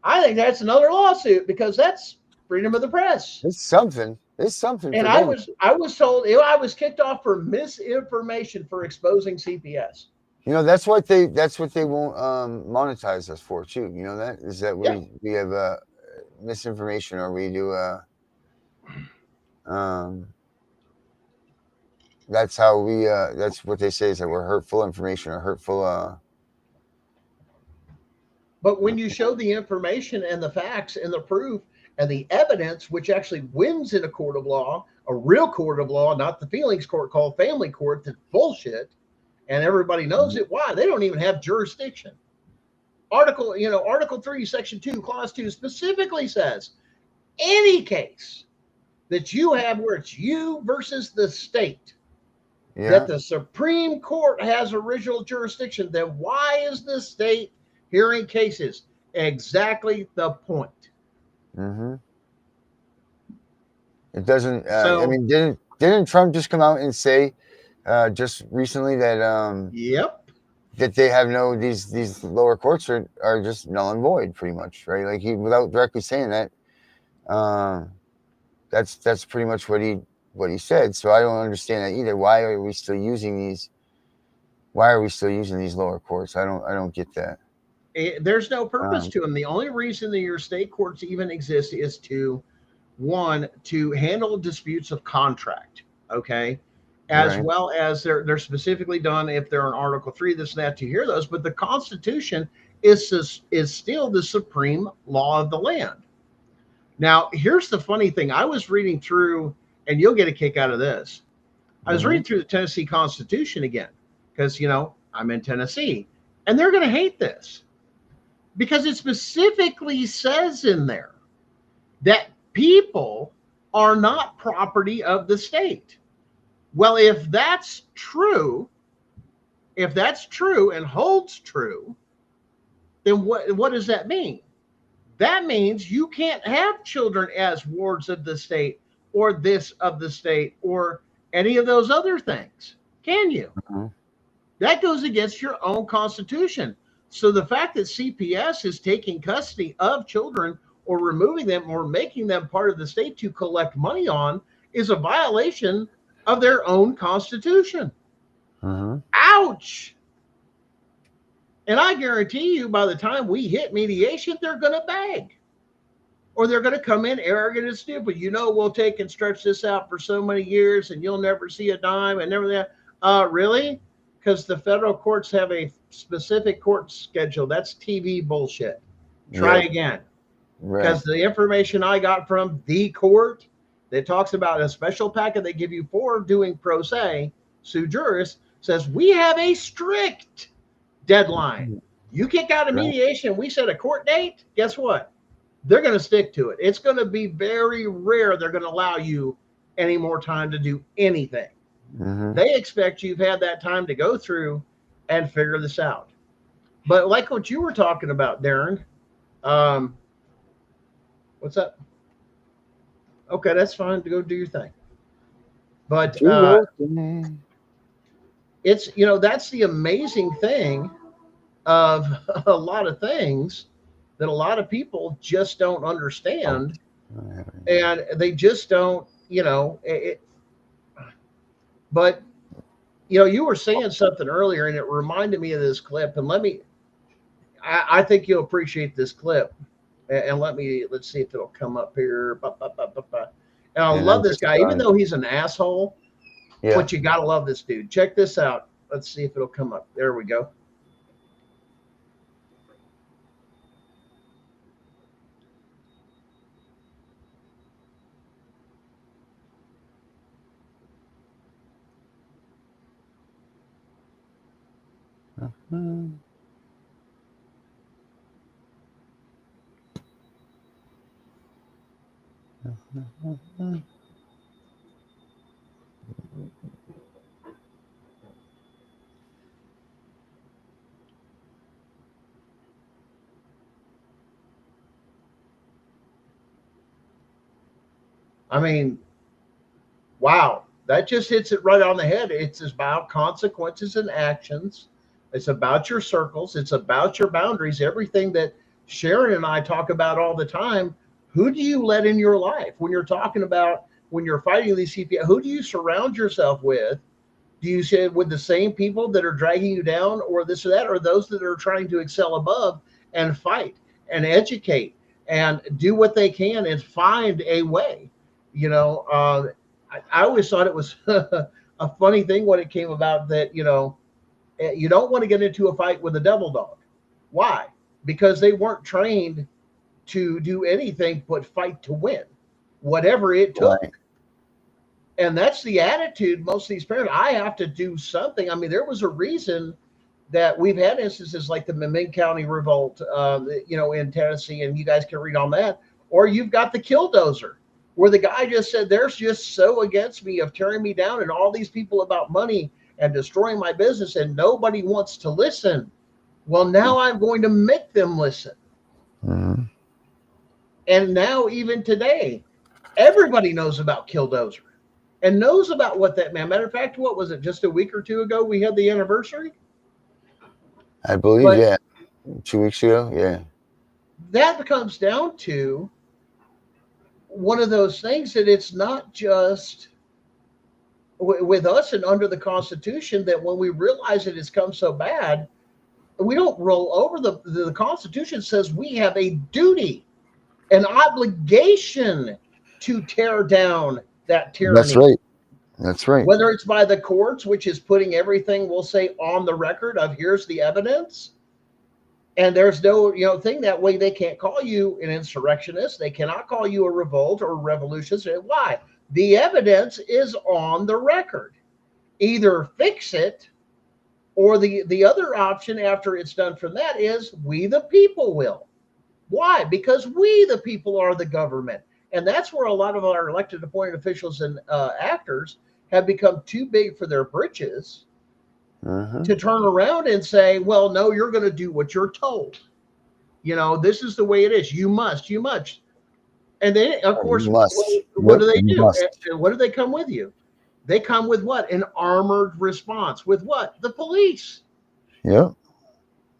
I think that's another lawsuit, because that's freedom of the press. It's something. It's something. And for I them. was told I was kicked off for misinformation for exposing CPS. That's what they won't monetize us for too. That is that Yeah. we have misinformation, or we do that's how we that's what they say, is that we're hurtful information or hurtful But when you show the information and the facts and the proof and the evidence, which actually wins in a court of law, a real court of law, not the feelings court called family court, that's bullshit, and everybody knows it. Why? They don't even have jurisdiction. Article 3, Section 2, Clause 2 specifically says any case that you have where it's you versus the state, that the Supreme Court has original jurisdiction, then why is the state hearing cases? Exactly the point. It doesn't. I mean, didn't Trump just come out and say just recently that yep, that they have these lower courts are just null and void, pretty much, right? Like, he, without directly saying that, that's pretty much what he said. So I don't understand that either. Why are we still using these? Why are we still using these lower courts? I don't get that. There's no purpose to them. The only reason that your state courts even exist is to handle disputes of contract, okay, as well as they're specifically done if they're in Article 3, this and that, to hear those. But the Constitution is still the supreme law of the land. Now, here's the funny thing. I was reading through, and you'll get a kick out of this. I was reading through the Tennessee Constitution again, because I'm in Tennessee, and they're going to hate this, because it specifically says in there that people are not property of the state. Well, if that's true and holds true, then what does that mean? That means you can't have children as wards of the state, or this of the state, or any of those other things, can you? That goes against your own Constitution. So the fact that CPS is taking custody of children, or removing them, or making them part of the state to collect money on, is a violation of their own Constitution. Ouch! And I guarantee you, by the time we hit mediation, they're going to beg. Or they're going to come in arrogant and stupid. We'll take and stretch this out for so many years, and you'll never see a dime and everything. Really? Because the federal courts have a specific court schedule. That's TV bullshit. Try again. Because the information I got from the court that talks about a special packet they give you for doing pro se, sue juris, says we have a strict deadline. You kick out a mediation, we set a court date, guess what? They're going to stick to it. It's going to be very rare they're going to allow you any more time to do anything. They expect you've had that time to go through and figure this out. But like what you were talking about, Darren, what's up? Okay, that's fine, to go do your thing. But it's, that's the amazing thing of a lot of things that a lot of people just don't understand. And they just don't, but you were saying something earlier, and it reminded me of this clip. And I think you'll appreciate this clip. And let's see if it'll come up here. And I And love I'm this just guy, even though he's an asshole. yeah. But you gotta love this dude. Check this out. Let's see if it'll come up. There we go. I mean, wow, that just hits it right on the head. It's about consequences and actions. It's about your circles. It's about your boundaries. Everything that Sharon and I talk about all the time. Who do you let in your life when you're talking about when you're fighting these CPS? Who do you surround yourself with? Do you say with the same people that are dragging you down, or this or that, or those that are trying to excel above and fight and educate and do what they can and find a way? You know, I always thought it was a funny thing when it came about that, you don't want to get into a fight with a devil dog. Why? Because they weren't trained to do anything but fight to win, whatever it took. Right. And that's the attitude most of these parents. I have to do something. I mean, there was a reason that we've had instances like the Memphis County revolt, in Tennessee, and you guys can read on that. Or you've got the killdozer, where the guy just said, "They're just so against me of tearing me down, and all these people about money and destroying my business, and nobody wants to listen. Well, now I'm going to make them listen." Mm-hmm. And now, even today, everybody knows about killdozer and knows about what that man. Matter of fact, what was it? Just a week or two ago, we had the anniversary. I believe, But yeah, 2 weeks ago, yeah. that comes down to one of those things that it's not just with us and under the Constitution that when we realize it has come so bad, we don't roll over. The Constitution says we have a duty, an obligation to tear down that tyranny. That's right. That's right. Whether it's by the courts, which is putting everything, we'll say, on the record of here's the evidence, and there's no thing that way. They can't call you an insurrectionist. They cannot call you a revolt or a revolutionist. Why? The evidence is on the record. Either fix it, or the other option after it's done from that is we the people will. Why? Because we the people are the government. And that's where a lot of our elected appointed officials and actors have become too big for their britches to turn around and say, well, no, you're going to do what you're told. This is the way it is. You must. And they, of course, what do they do? And what do they come with you? They come with what? An armored response. With what? The police. Yep.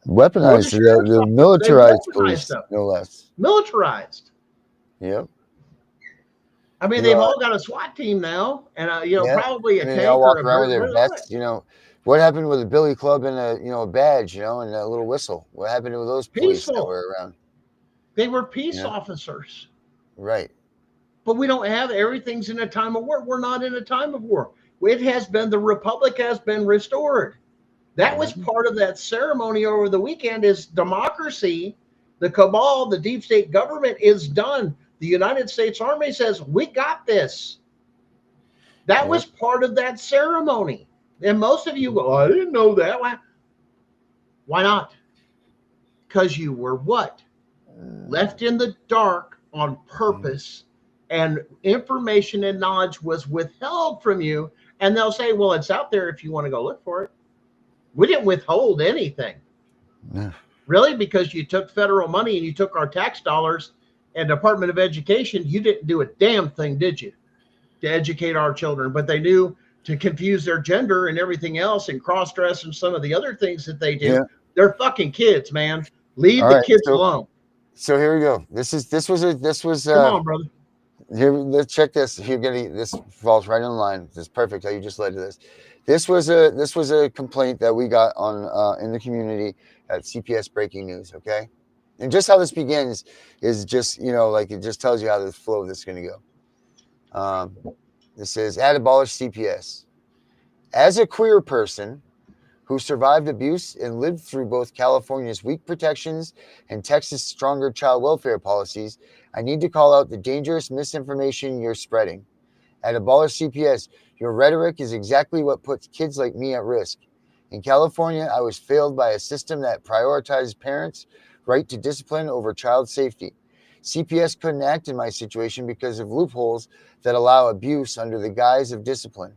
Weaponized. The militarized police, no less. Militarized. Yep. I mean, they've all got a SWAT team now, and probably a tank. They all walk around with their vests. What happened with a billy club and a badge, and a little whistle? What happened to those police that were around? They were peace officers, right? But we don't have everything's in a time of war. We're not in a time of war. It has been the republic has been restored. That was part of that ceremony over the weekend. Is democracy, the cabal, the deep state government is done. The United States Army says, we got this. That was part of that ceremony. And most of you go, I didn't know that. Why not? Because you were what? Left in the dark on purpose, and information and knowledge was withheld from you. And they'll say, well, it's out there if you want to go look for it. We didn't withhold anything. Yeah. Really? Because you took federal money and you took our tax dollars and Department of Education, you didn't do a damn thing, did you, to educate our children? But they knew to confuse their gender and everything else and cross-dress and some of the other things that they do. Yeah. They're fucking kids, man. Leave the kids alone. So here we go. This was come on, brother. Here, let's check this. This falls right in line. This is perfect how you just led to this. This was a complaint that we got on in the community at CPS Breaking News. Okay, and just how this begins is just, like, it just tells you how the flow of this is going to go. This says, "At abolish CPS. As a queer person who survived abuse and lived through both California's weak protections and Texas' stronger child welfare policies, I need to call out the dangerous misinformation you're spreading. At Abolish CPS, your rhetoric is exactly what puts kids like me at risk. In California, I was failed by a system that prioritized parents' right to discipline over child safety. CPS couldn't act in my situation because of loopholes that allow abuse under the guise of discipline.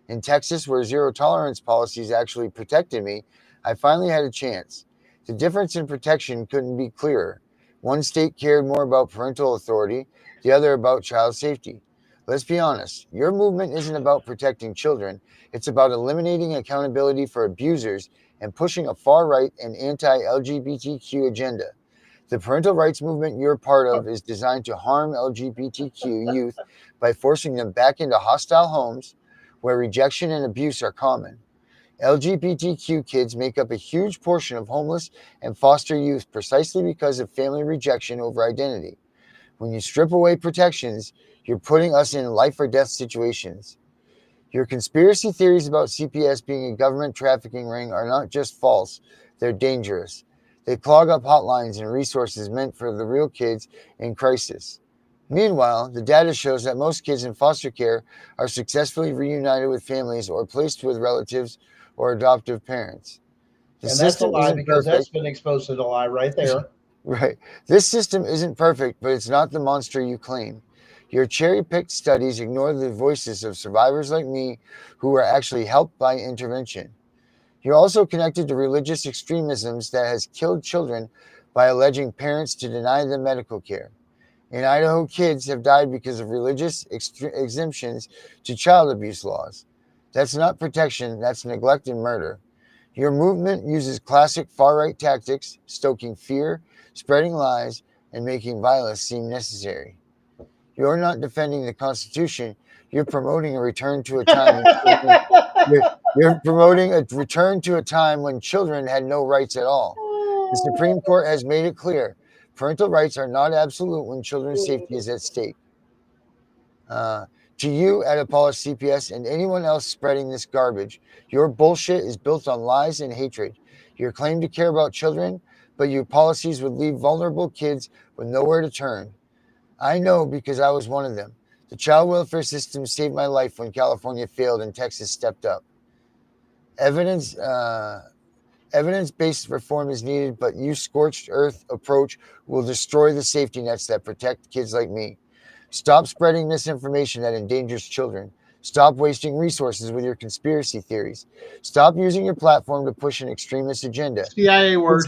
In Texas, where zero tolerance policies actually protected me, I finally had a chance. The difference in protection couldn't be clearer. One state cared more about parental authority, the other about child safety. Let's be honest, your movement isn't about protecting children. It's about eliminating accountability for abusers and pushing a far-right and anti-LGBTQ agenda. The parental rights movement you're part of is designed to harm LGBTQ youth by forcing them back into hostile homes where rejection and abuse are common. LGBTQ kids make up a huge portion of homeless and foster youth precisely because of family rejection over identity. When you strip away protections, you're putting us in life or death situations. Your conspiracy theories about CPS being a government trafficking ring are not just false, they're dangerous. They clog up hotlines and resources meant for the real kids in crisis. Meanwhile, the data shows that most kids in foster care are successfully reunited with families or placed with relatives or adoptive parents. And that's a lie, because that's been exposed as a lie right there. Right. This system isn't perfect, but it's not the monster you claim. Your cherry-picked studies ignore the voices of survivors like me who were actually helped by intervention. You're also connected to religious extremisms that has killed children by alleging parents to deny them medical care. In Idaho, kids have died because of religious exemptions to child abuse laws. That's not protection, that's neglect and murder. Your movement uses classic far-right tactics, stoking fear, spreading lies, and making violence seem necessary. You're not defending the Constitution, you're promoting a return to a time you're promoting a return to a time when children had no rights at all. The Supreme Court has made it clear. Parental rights are not absolute when children's safety is at stake. To you at Apollo CPS and anyone else spreading this garbage, your bullshit is built on lies and hatred. Your claim to care about children, but your policies would leave vulnerable kids with nowhere to turn. I know because I was one of them. The child welfare system saved my life when California failed and Texas stepped up. Evidence-based reform is needed, but your scorched earth approach will destroy the safety nets that protect kids like me. Stop spreading misinformation that endangers children. Stop wasting resources with your conspiracy theories. Stop using your platform to push an extremist agenda. CIA word.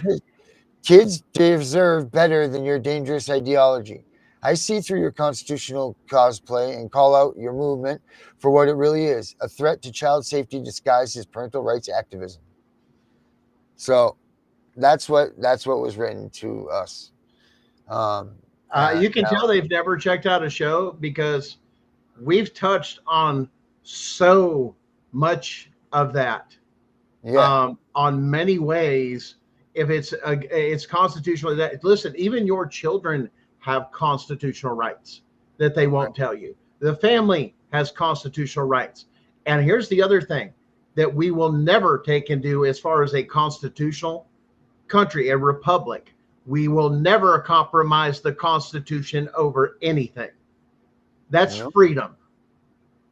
Kids deserve better than your dangerous ideology. I see through your constitutional cosplay and call out your movement for what it really is, a threat to child safety disguised as parental rights activism. So that's what was written to us. You can tell they've never checked out a show, because we've touched on so much of that. On many ways. If it's constitutional, that, listen, even your children have constitutional rights that they won't tell you. The family has constitutional rights. And here's the other thing that we will never take and do as far as a constitutional country, a republic. We will never compromise the Constitution over anything. That's freedom.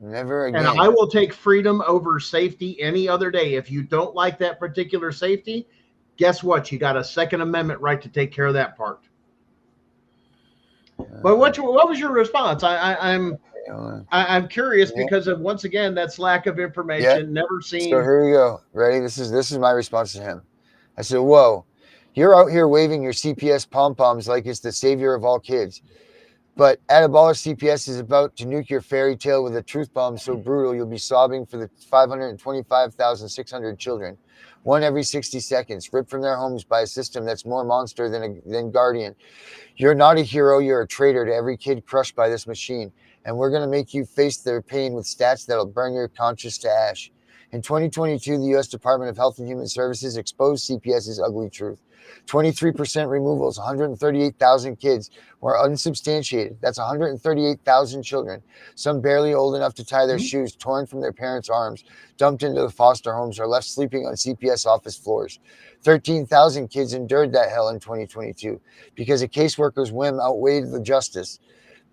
Never again. And I will take freedom over safety any other day. If you don't like that particular safety, guess what? You got a Second Amendment right to take care of that part. But what was your response? I'm curious, because of, once again, that's lack of information. Never seen. So here we go. Ready? This is my response to him. I said, "Whoa, you're out here waving your CPS pom poms like it's the savior of all kids, But at a baller, CPS is about to nuke your fairy tale with a truth bomb so brutal you'll be sobbing for the 525,600 children, one every 60 seconds, ripped from their homes by a system that's more monster than Guardian. You're not a hero, you're a traitor to every kid crushed by this machine, and we're going to make you face their pain with stats that'll burn your conscience to ash. In 2022, the U.S. Department of Health and Human Services exposed CPS's ugly truth. 23% removals, 138,000 kids were unsubstantiated. That's 138,000 children, some barely old enough to tie their shoes, torn from their parents' arms, dumped into the foster homes, or left sleeping on CPS office floors. 13,000 kids endured that hell in 2022 because a caseworker's whim outweighed the justice.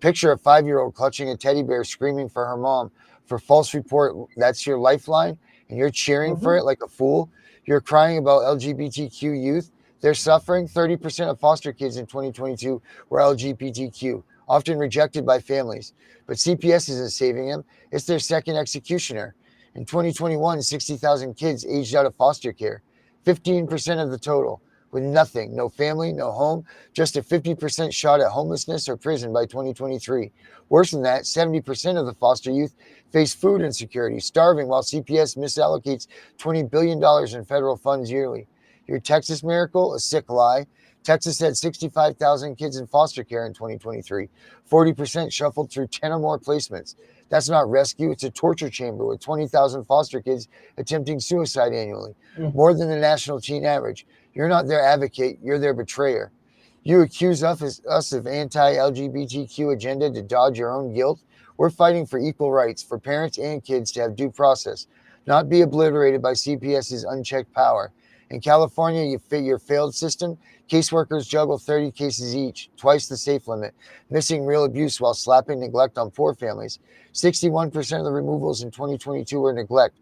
Picture a 5-year-old clutching a teddy bear screaming for her mom. For false report, that's your lifeline, and you're cheering for it like a fool. You're crying about LGBTQ youth. They're suffering. 30% of foster kids in 2022 were LGBTQ, often rejected by families. But CPS isn't saving them. It's their second executioner. In 2021, 60,000 kids aged out of foster care, 15% of the total, with nothing, no family, no home, just a 50% shot at homelessness or prison by 2023. Worse than that, 70% of the foster youth face food insecurity, starving while CPS misallocates $20 billion in federal funds yearly. Your Texas miracle, a sick lie. Texas had 65,000 kids in foster care in 2023. 40% shuffled through 10 or more placements. That's not rescue, it's a torture chamber with 20,000 foster kids attempting suicide annually, more than the national teen average. You're not their advocate, you're their betrayer. You accuse us of anti-LGBTQ agenda to dodge your own guilt. We're fighting for equal rights for parents and kids to have due process, not be obliterated by CPS's unchecked power. In California, you fit your failed system. Caseworkers juggle 30 cases each, twice the safe limit, missing real abuse while slapping neglect on poor families. 61% of the removals in 2022 were neglect,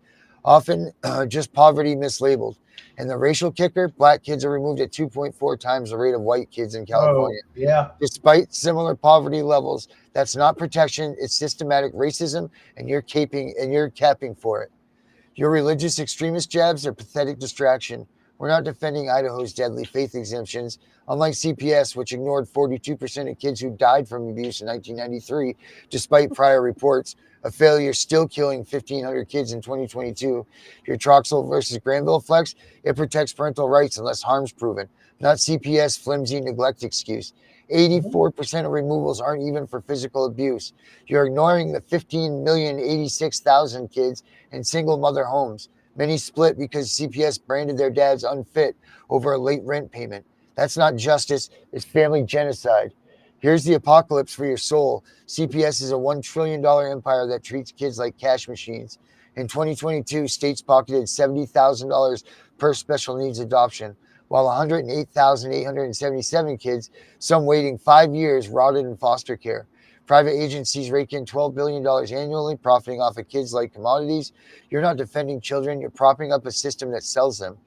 often just poverty mislabeled. And the racial kicker, black kids are removed at 2.4 times the rate of white kids in California. Oh, yeah. Despite similar poverty levels, that's not protection, it's systematic racism, and you're capping for it. Your religious extremist jabs are pathetic distraction. We're not defending Idaho's deadly faith exemptions. Unlike CPS, which ignored 42% of kids who died from abuse in 1993, despite prior reports, a failure still killing 1,500 kids in 2022. Your Troxel versus Granville flex, it protects parental rights unless harm's proven, not CPS flimsy neglect excuse. 84% of removals aren't even for physical abuse. You're ignoring the 15,086,000 kids in single mother homes. Many split because CPS branded their dads unfit over a late rent payment. That's not justice, it's family genocide. Here's the apocalypse for your soul. CPS is a $1 trillion empire that treats kids like cash machines. In 2022, states pocketed $70,000 per special needs adoption, while 108,877 kids, some waiting 5 years, rotted in foster care. Private agencies rake in $12 billion annually, profiting off of kids like commodities. You're not defending children. You're propping up a system that sells them.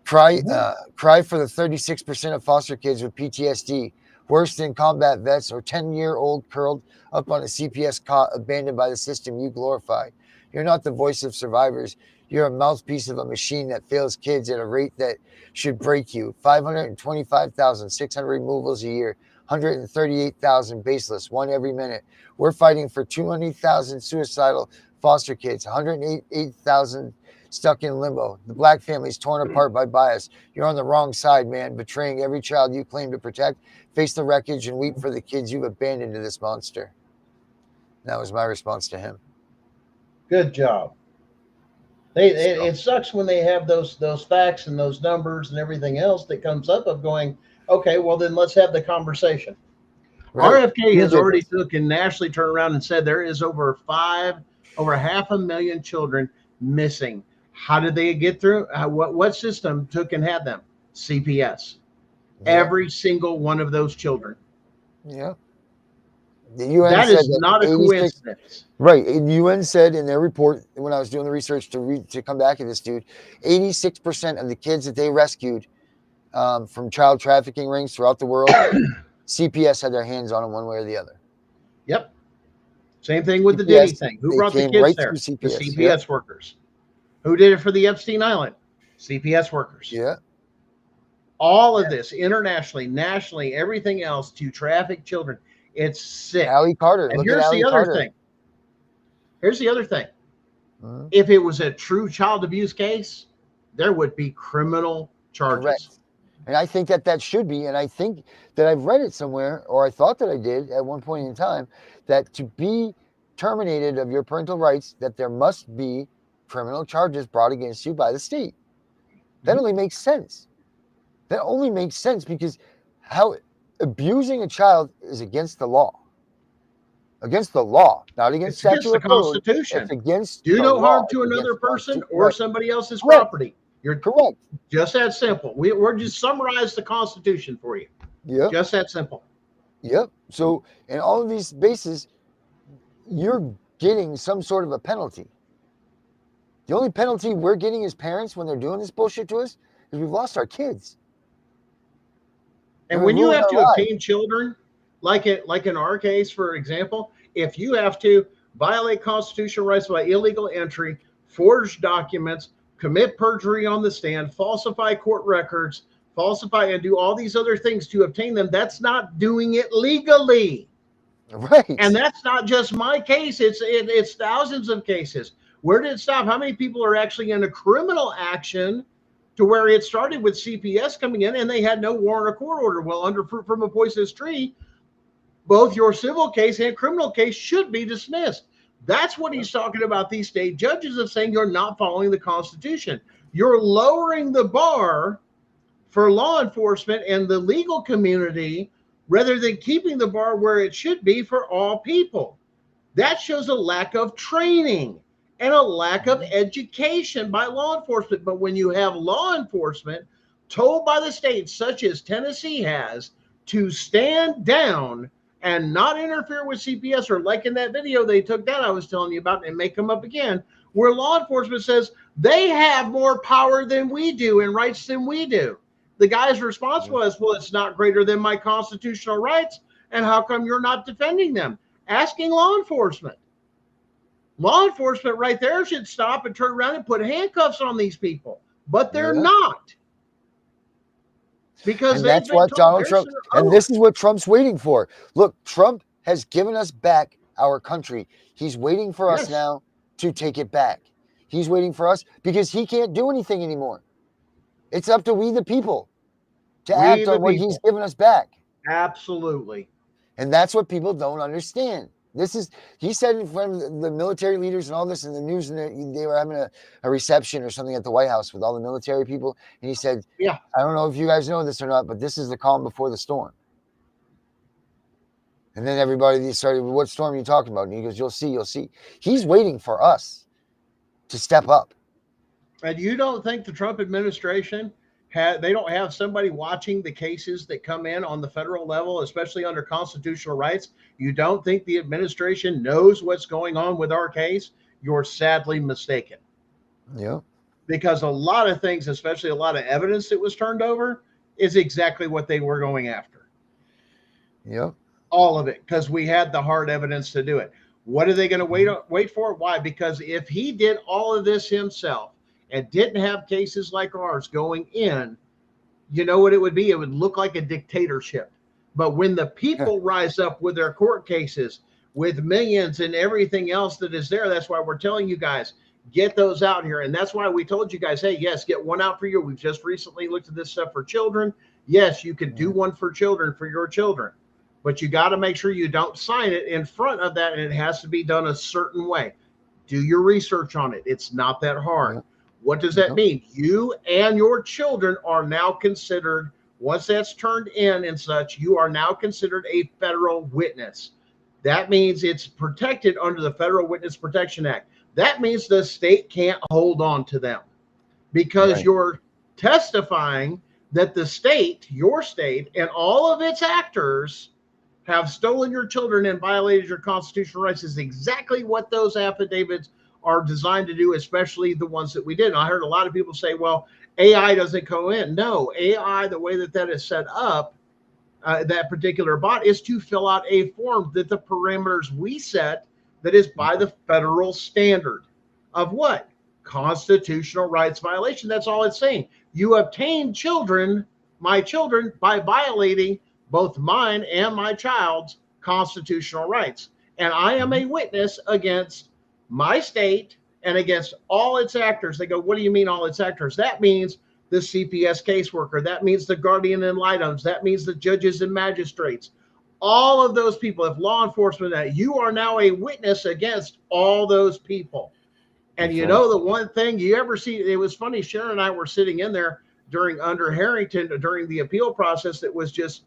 Cry for the 36% of foster kids with PTSD, worse than combat vets or 10-year-old curled up on a CPS cot abandoned by the system you glorify. You're not the voice of survivors. You're a mouthpiece of a machine that fails kids at a rate that should break you. 525,600 removals a year. 138,000 baseless, one every minute. We're fighting for 200,000 suicidal foster kids, 108,000 stuck in limbo. The black family's torn apart by bias. You're on the wrong side, man, betraying every child you claim to protect. Face the wreckage and weep for the kids you've abandoned to this monster. That was my response to him. Good job. It sucks when they have those facts and those numbers and everything else that comes up of going, okay, well then let's have the conversation. Right. RFK has already took and nationally turned around and said there is over 500,000 children missing. How did they get through? What system took and had them? CPS. Yeah. Every single one of those children. Yeah. The UN that said is not a coincidence. Right. The UN said in their report, when I was doing the research to come back at this dude, 86% of the kids that they rescued from child trafficking rings throughout the world, CPS had their hands on them one way or the other. Yep. Same thing with the Diddy thing. Who brought the kids there? CPS. The CPS workers. Who did it for the Epstein Island? CPS workers. Yeah. All of this internationally, nationally, everything else to traffic children It's sick. Allie Carter. And Look at here's Allie the other Carter. thing. Here's the other thing. Mhm. If it was a true child abuse case, there would be criminal charges. Correct. And I think that should be, and I think that I've read it somewhere, or I thought that I did at one point in time, that to be terminated of your parental rights, that there must be criminal charges brought against you by the state. That only makes sense. That only makes sense because how abusing a child is against the law. Against the law, not against It's against statute the or code. Constitution. It's against Do the no law. harm to It's another against the person Constitution. or Right. somebody else's Correct. property. You're Correct. just that simple. We're just summarize the Constitution for you. Yep. Just that simple. Yep. So in all of these bases, you're getting some sort of a penalty. The only penalty we're getting as parents when they're doing this bullshit to us is we've lost our kids. And we when you ruined have our to lives. obtain children, like in our case, for example, if you have to violate constitutional rights by illegal entry, forge documents, commit perjury on the stand, falsify court records, falsify and do all these other things to obtain them, that's not doing it legally. Right. And that's not just my case. It's thousands of cases. Where did it stop? How many people are actually in a criminal action to where it started with CPS coming in and they had no warrant or court order? Well, under fruit from a poisonous tree, both your civil case and criminal case should be dismissed. That's what he's talking about. These state judges of saying you're not following the Constitution. You're lowering the bar for law enforcement and the legal community rather than keeping the bar where it should be for all people. That shows a lack of training and a lack of education by law enforcement. But when you have law enforcement told by the state, such as Tennessee has, to stand down and not interfere with CPS, or like in that video they took down I was telling you about, and make them up again, where law enforcement says they have more power than we do and rights than we do. The guy's response was, well, it's not greater than my constitutional rights, and how come you're not defending them? Asking law enforcement. Law enforcement right there should stop and turn around and put handcuffs on these people, but they're not. Because and that's what Donald Trump, and this is what Trump's waiting for. Look, Trump has given us back our country. He's waiting for us now to take it back. He's waiting for us because he can't do anything anymore. It's up to we the people to act on what he's given us back. Absolutely. And that's what people don't understand. This is, he said in front of the military leaders and all this in the news, and they were having a reception or something at the White House with all the military people. And he said, I don't know if you guys know this or not, but this is the calm before the storm. And then everybody started, what storm are you talking about? And he goes, you'll see, you'll see. He's waiting for us to step up. And you don't think the Trump administration they don't have somebody watching the cases that come in on the federal level, especially under constitutional rights? You don't think the administration knows what's going on with our case? You're sadly mistaken. Yeah. Because a lot of things, especially a lot of evidence that was turned over, is exactly what they were going after. Yeah. All of it, because we had the hard evidence to do it. What are they going to wait for? Why? Because if he did all of this himself and didn't have cases like ours going in, you know what it would be? It would look like a dictatorship. But when the people rise up with their court cases, with millions and everything else that is there, that's why we're telling you guys, get those out here. And that's why we told you guys, hey, yes, get one out for you. We've just recently looked at this stuff for children. Yes, you can do one for children, for your children. But you got to make sure you don't sign it in front of that, and it has to be done a certain way. Do your research on it. It's not that hard. What does that mean? You and your children are now considered, once that's turned in and such, you are now considered a federal witness. That means it's protected under the Federal Witness Protection Act. That means the state can't hold on to them because you're testifying that the state, your state, and all of its actors have stolen your children and violated your constitutional rights. Is exactly what those affidavits are designed to do, especially the ones that we did. And I heard a lot of people say, well, AI doesn't go in. No, AI, the way that is set up, that particular bot, is to fill out a form that the parameters we set that is by the federal standard of what? Constitutional rights violation. That's all it's saying. You obtain children, my children, by violating both mine and my child's constitutional rights. And I am a witness against my state and against all its actors. They go, what do you mean all its actors? That means the CPS caseworker. That means the guardian ad litems. That means the judges and magistrates. All of those people, if law enforcement, that you are now a witness against all those people. And you know, the one thing you ever see, it was funny, Sharon and I were sitting in there under Harrington during the appeal process that was just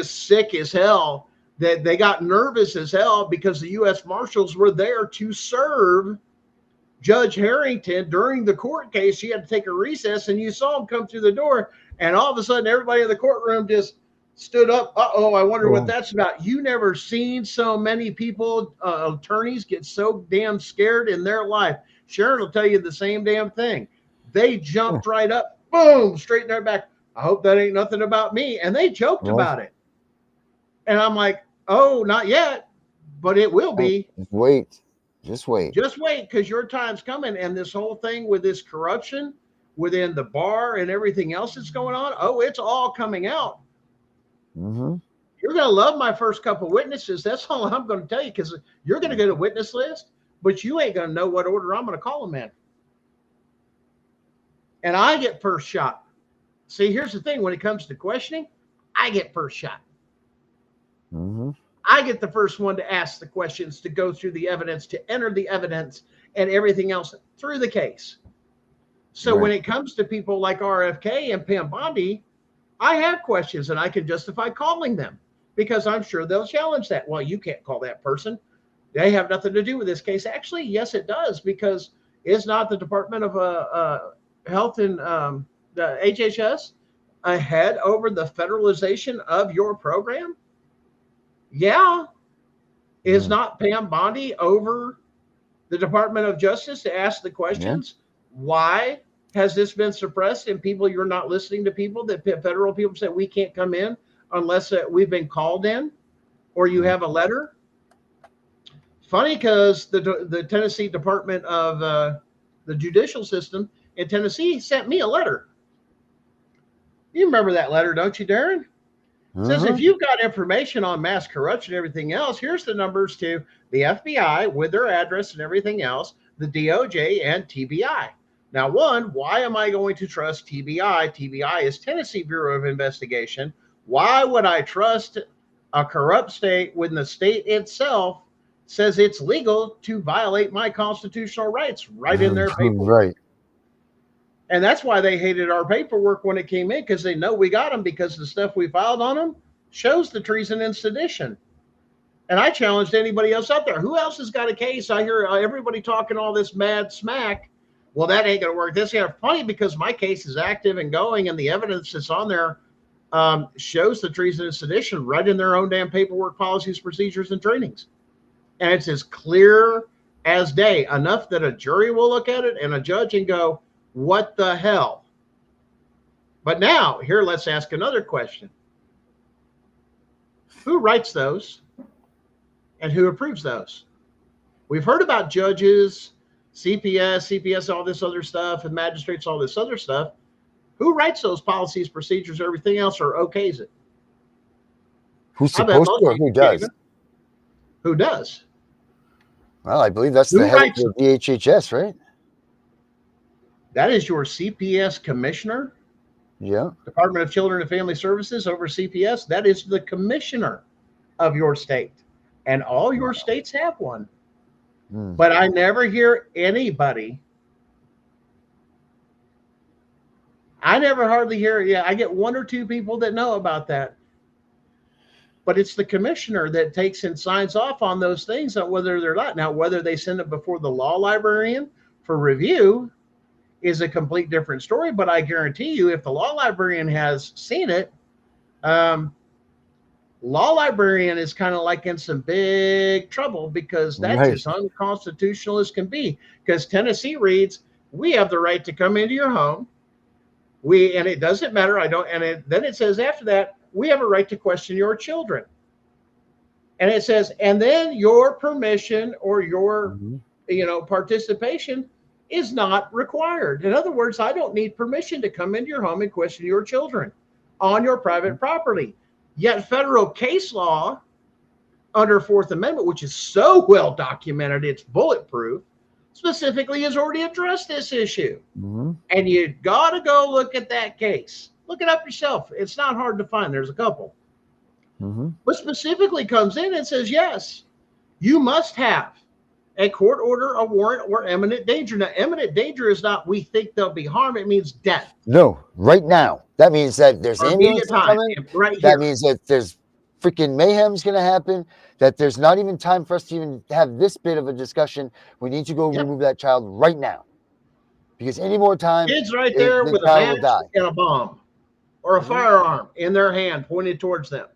sick as hell, that they got nervous as hell because the U.S. Marshals were there to serve Judge Harrington during the court case. She had to take a recess, and you saw him come through the door, and all of a sudden everybody in the courtroom just stood up. Uh-oh, I wonder what that's about. You never seen so many people, attorneys, get so damn scared in their life. Sharon will tell you the same damn thing. They jumped right up, boom, straight in their back. I hope that ain't nothing about me. And they joked about it. And I'm like, oh, not yet, but it will be. Wait. Just wait. Just wait, because your time's coming. And this whole thing with this corruption within the bar and everything else that's going on, oh, it's all coming out. Mm-hmm. You're going to love my first couple witnesses. That's all I'm going to tell you, because you're going to get a witness list, but you ain't going to know what order I'm going to call them in. And I get first shot. See, here's the thing. When it comes to questioning, I get first shot. Mm-hmm. I get the first one to ask the questions, to go through the evidence, to enter the evidence and everything else through the case. So when it comes to people like RFK and Pam Bondi, I have questions and I can justify calling them because I'm sure they'll challenge that. Well, you can't call that person. They have nothing to do with this case. Actually, yes, it does, because it's not the Department of Health and the HHS ahead over the federalization of your program? Yeah. Is not Pam Bondi over the Department of Justice to ask the questions? Why has this been suppressed? And people, you're not listening to people, that federal people say we can't come in unless we've been called in or you have a letter. Funny, because the Tennessee Department of the judicial system in Tennessee sent me a letter. You remember that letter, don't you, Darren? It says, if you've got information on mass corruption and everything else, here's the numbers to the FBI with their address and everything else, the DOJ and TBI. Now, one, why am I going to trust TBI? TBI is Tennessee Bureau of Investigation. Why would I trust a corrupt state when the state itself says it's legal to violate my constitutional rights right in their paperwork? Right. And that's why they hated our paperwork when it came in, because they know we got them, because the stuff we filed on them shows the treason and sedition. And I challenged anybody else out there. Who else has got a case? I hear everybody talking all this mad smack. Well, that ain't going to work. This is funny, because my case is active and going, and the evidence that's on there shows the treason and sedition right in their own damn paperwork, policies, procedures, and trainings. And it's as clear as day, enough that a jury will look at it and a judge and go, what the hell? But now, here, let's ask another question. Who writes those and who approves those? We've heard about judges, CPS, all this other stuff, and magistrates, all this other stuff. Who writes those policies, procedures, everything else, or okays it? Who's supposed to, or who does? Who does? Well, I believe that's the head of the DHHS, right? That is your CPS commissioner. Yeah. Department of Children and Family Services over CPS. That is the commissioner of your state. And all your states have one. But I never hear anybody. I never hardly hear. Yeah, I get one or two people that know about that. But it's the commissioner that takes and signs off on those things, on whether they're not. Now, whether they send it before the law librarian for review is a complete different story. But I guarantee you, if the law librarian has seen it, law librarian is kind of like in some big trouble, because that's as unconstitutional as can be. Because Tennessee reads, we have the right to come into your home. And it doesn't matter. Then it says after that, we have a right to question your children. And it says, and then your permission or your, participation is not required. In other words, I don't need permission to come into your home and question your children on your private property. Yet federal case law under Fourth Amendment, which is so well documented, it's bulletproof, specifically has already addressed this issue. Mm-hmm. And you got to go look at that case. Look it up yourself. It's not hard to find. There's a couple. Mm-hmm. But specifically comes in and says, yes, you must have a court order, a warrant, or imminent danger. Now, imminent danger is not we think there'll be harm. It means death. No, right now. That means that there's Immediate ambulance time, coming. right That here. means that there's freaking mayhem's going to happen, that there's not even time for us to even have this bit of a discussion. We need to go remove that child right now. Because any more time, kids right there the with a child will match die. and a bomb or a firearm in their hand pointed towards them.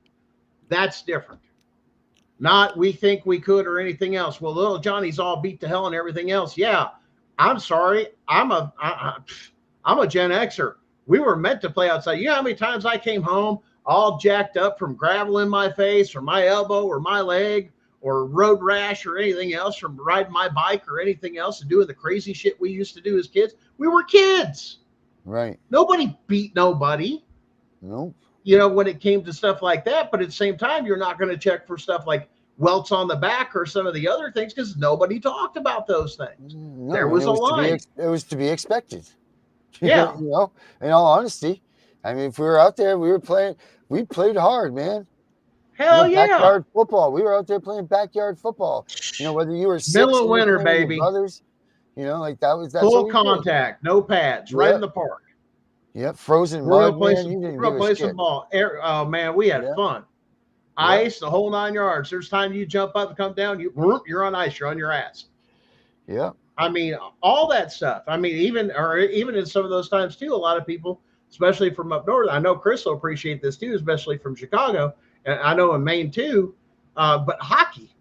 That's different. Not we think we could or anything else. Well, little Johnny's all beat to hell and everything else. Yeah, I'm sorry. I'm a Gen Xer. We were meant to play outside. You know how many times I came home all jacked up from gravel in my face or my elbow or my leg or road rash or anything else from riding my bike or anything else and doing the crazy shit we used to do as kids. We were kids. Right. Nobody beat nobody. Nope. You know, when it came to stuff like that, but at the same time, you're not going to check for stuff like welts on the back or some of the other things because nobody talked about those things. No, there was a line. It was to be expected. Yeah. You know, in all honesty, I mean, if we were out there, we played hard, man. Hell yeah. Backyard football. We were out there playing backyard football. You know, whether you were 6 middle of winter, baby. Brothers, you know, like that's full contact, no pads, right in the park. Yep, frozen we're mud, play man. some, You didn't we're give play a some shit. ball. Oh man, we had fun. Ice, the whole 9 yards. There's time you jump up and come down. You're on ice. You're on your ass. Yeah. I mean, all that stuff. I mean, even in some of those times too, a lot of people, especially from up north, I know Chris will appreciate this too, especially from Chicago, and I know in Maine too. But hockey,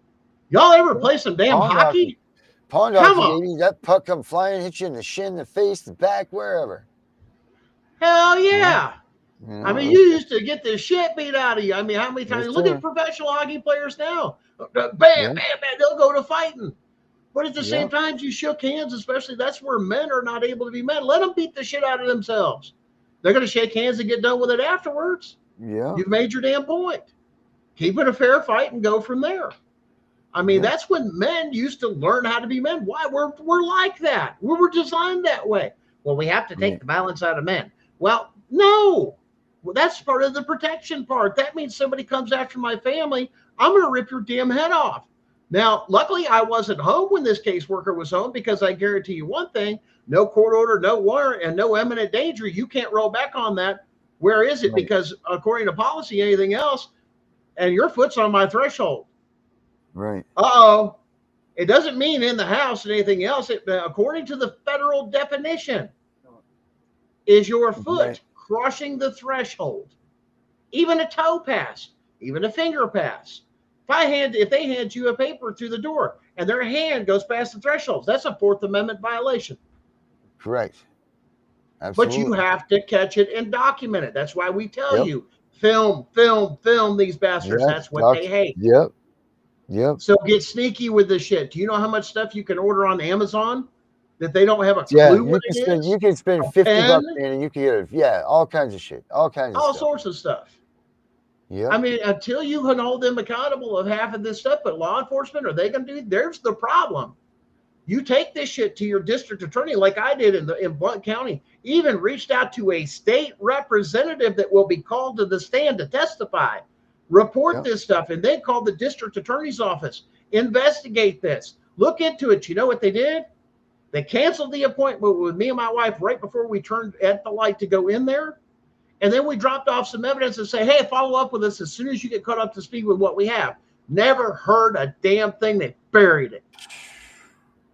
y'all ever play some damn hockey? Pond hockey, baby. That puck come flying, hit you in the shin, the face, the back, wherever. Hell yeah. You know, I mean, you used to get the shit beat out of you. I mean, how many times? Yes, look sir. at professional hockey players now. Bam, bam, bam. They'll go to fighting. But at the same time, you shook hands, especially that's where men are not able to be men. Let them beat the shit out of themselves. They're going to shake hands and get done with it afterwards. Yeah. You've made your damn point. Keep it a fair fight and go from there. I mean, that's when men used to learn how to be men. Why? We're like that. We were designed that way. Well, we have to take the balance out of men. Well, no. Well, that's part of the protection part. That means somebody comes after my family, I'm going to rip your damn head off. Now, luckily, I wasn't home when this caseworker was home because I guarantee you one thing, no court order, no warrant, and no imminent danger. You can't roll back on that. Where is it? Because according to policy, anything else, and your foot's on my threshold. Right. Uh-oh. It doesn't mean in the house and anything else. According to the federal definition, is your foot crossing the threshold? Even a toe pass, even a finger pass. If they hand you a paper through the door and their hand goes past the thresholds, that's a Fourth Amendment violation. Correct. Absolutely. But you have to catch it and document it. That's why we tell you, film these bastards. That's what they hate. Yep. So get sneaky with this shit. Do you know how much stuff you can order on Amazon that they don't have a clue what it is? You can spend $50 man, and you can get all kinds of shit. All sorts of stuff. Yeah. I mean, until you can hold them accountable of half of this stuff, but law enforcement, are they going to do? There's the problem. You take this shit to your district attorney, like I did in Blount County, even reached out to a state representative that will be called to the stand to testify, report this stuff, and then call the district attorney's office, investigate this, look into it. You know what they did? They canceled the appointment with me and my wife right before we turned at the light to go in there. And then we dropped off some evidence and say, hey, follow up with us as soon as you get caught up to speed with what we have. Never heard a damn thing. They buried it.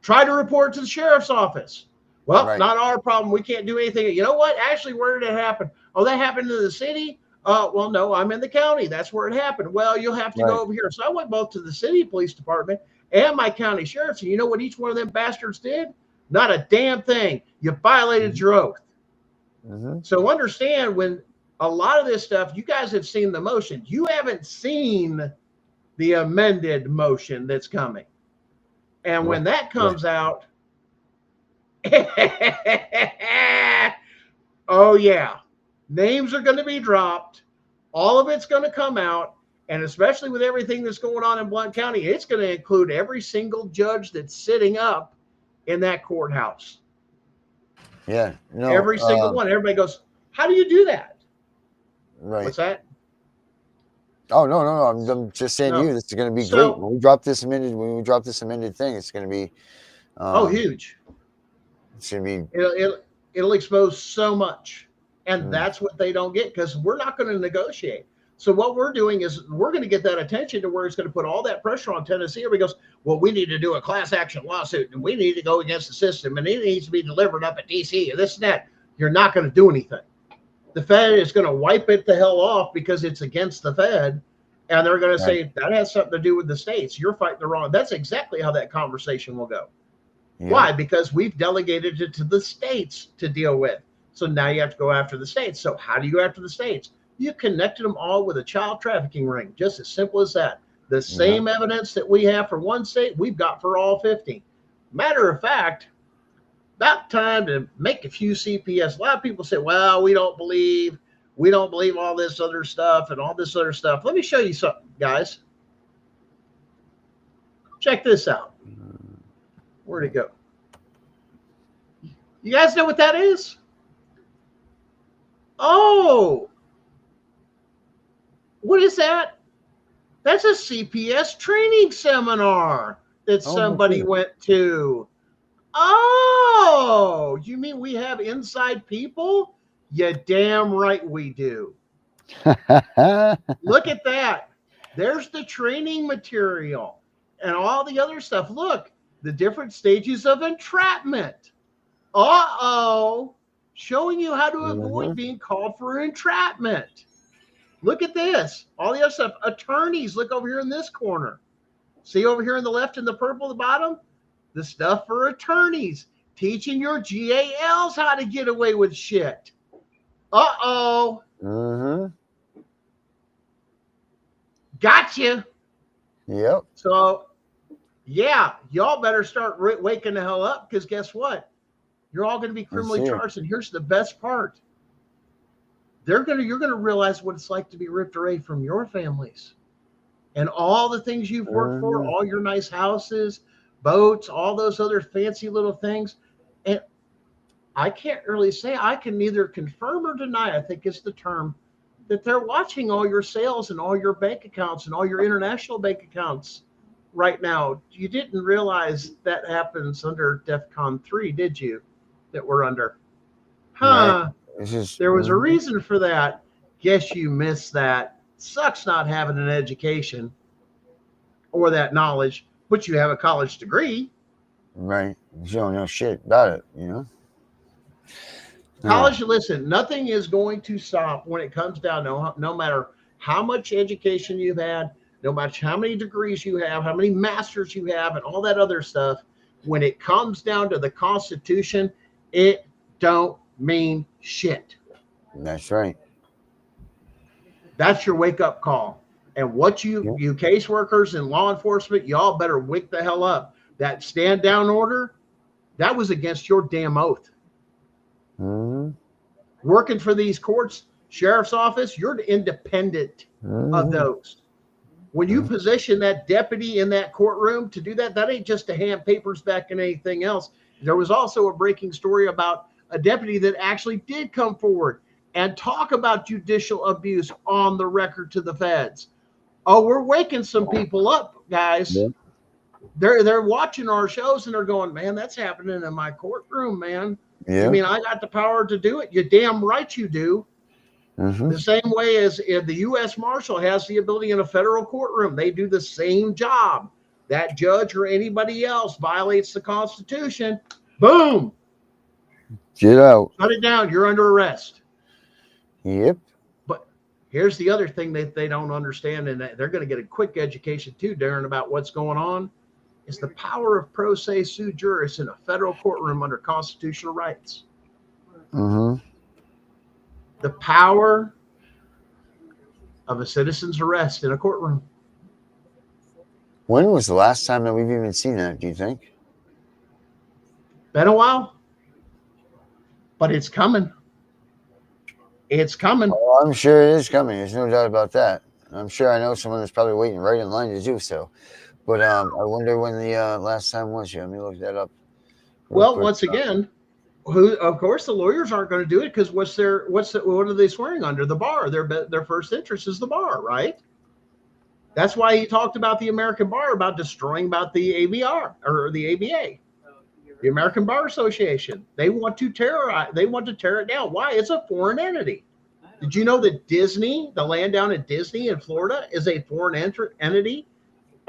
Tried to report to the sheriff's office. Well, not our problem. We can't do anything. You know what? Actually, where did it happen? Oh, that happened in the city? Well, no, I'm in the county. That's where it happened. Well, you'll have to go over here. So I went both to the city police department and my county sheriff's. And you know what each one of them bastards did? Not a damn thing. You violated your oath. So understand, when a lot of this stuff, you guys have seen the motion. You haven't seen the amended motion that's coming. And when that comes out, oh yeah, names are going to be dropped. All of it's going to come out. And especially with everything that's going on in Blount County, it's going to include every single judge that's sitting up in that courthouse. Yeah. No. Every single one. Everybody goes, how do you do that? Right. What's that? Oh no! I'm just saying to you, this is going to be great when we drop this amended. When we drop this amended thing, it's going to be. Huge. It's going to be. It'll expose so much, and that's what they don't get because we're not going to negotiate. So what we're doing is we're going to get that attention to where it's going to put all that pressure on Tennessee. Everybody goes, well, we need to do a class action lawsuit, and we need to go against the system, and it needs to be delivered up at DC, and this and that. You're not going to do anything. The Fed is going to wipe it the hell off because it's against the Fed, and they're going to say that has something to do with the states. You're fighting the wrong. That's exactly how that conversation will go. Yeah. Why? Because we've delegated it to the states to deal with. So now you have to go after the states. So how do you go after the states? You connected them all with a child trafficking ring. Just as simple as that. The same evidence that we have for one state, we've got for all 50. Matter of fact, about time to make a few CPS. A lot of people say, well, we don't believe all this other stuff and all this other stuff. Let me show you something, guys. Check this out. Where'd it go? You guys know what that is? Oh, what is that? That's a CPS training seminar that somebody went to. Oh, you mean we have inside people? You damn right we do. Look at that. There's the training material and all the other stuff. Look, the different stages of entrapment. Showing you how to avoid being called for entrapment. Look at this. All the other stuff. Attorneys, look over here in this corner. See over here in the left in the purple at the bottom? The stuff for attorneys. Teaching your GALs how to get away with shit. Gotcha. Yep. So, yeah, y'all better start waking the hell up because guess what? You're all going to be criminally charged. And here's the best part. You're going to realize what it's like to be ripped away from your families and all the things you've worked for, all your nice houses, boats, all those other fancy little things. And I can't really say, I can neither confirm or deny, I think is the term, that they're watching all your sales and all your bank accounts and all your international bank accounts right now. You didn't realize that happens under DEFCON 3, did you? That we're under. Huh. Right. There was a reason for that. Guess you missed that. Sucks not having an education or that knowledge, but you have a college degree. Right. You don't know shit about it, you know? College, listen, nothing is going to stop when it comes down, no matter how much education you've had, no matter how many degrees you have, how many masters you have, and all that other stuff. When it comes down to the Constitution, it don't mean shit. That's right. That's your wake-up call. And what you caseworkers and law enforcement, y'all better wake the hell up. That stand-down order, that was against your damn oath. Working for these courts, sheriff's office, you're independent of those. When you position that deputy in that courtroom to do that, that ain't just to hand papers back and anything else. There was also a breaking story about a deputy that actually did come forward and talk about judicial abuse on the record to the feds. Oh, we're waking some people up, guys. Yeah. They're watching our shows and they're going, man, that's happening in my courtroom, man. Yeah. You mean I got the power to do it? You're damn right you do. The same way as if the U.S. Marshal has the ability in a federal courtroom, they do the same job. That judge or anybody else violates the Constitution, boom. Get out. Shut it down. You're under arrest. Yep. But here's the other thing that they don't understand, and they're going to get a quick education too, Darren, about what's going on, is the power of pro se sui juris in a federal courtroom under constitutional rights. The power of a citizen's arrest in a courtroom. When was the last time that we've even seen that, do you think? Been a while. But it's coming. It's coming. Oh, I'm sure it is coming. There's no doubt about that. I'm sure I know someone that's probably waiting right in line to do so. But I wonder when the last time was here. Let me look that up real Well, quick. once again, of course the lawyers aren't going to do it because what are they swearing under? The bar. Their first interest is the bar, right? That's why he talked about the American bar, about destroying about the ABR or the ABA, the American Bar Association. They want to tear it down. Why? It's a foreign entity. Did you know that Disney, the land down at Disney in Florida, is a foreign entity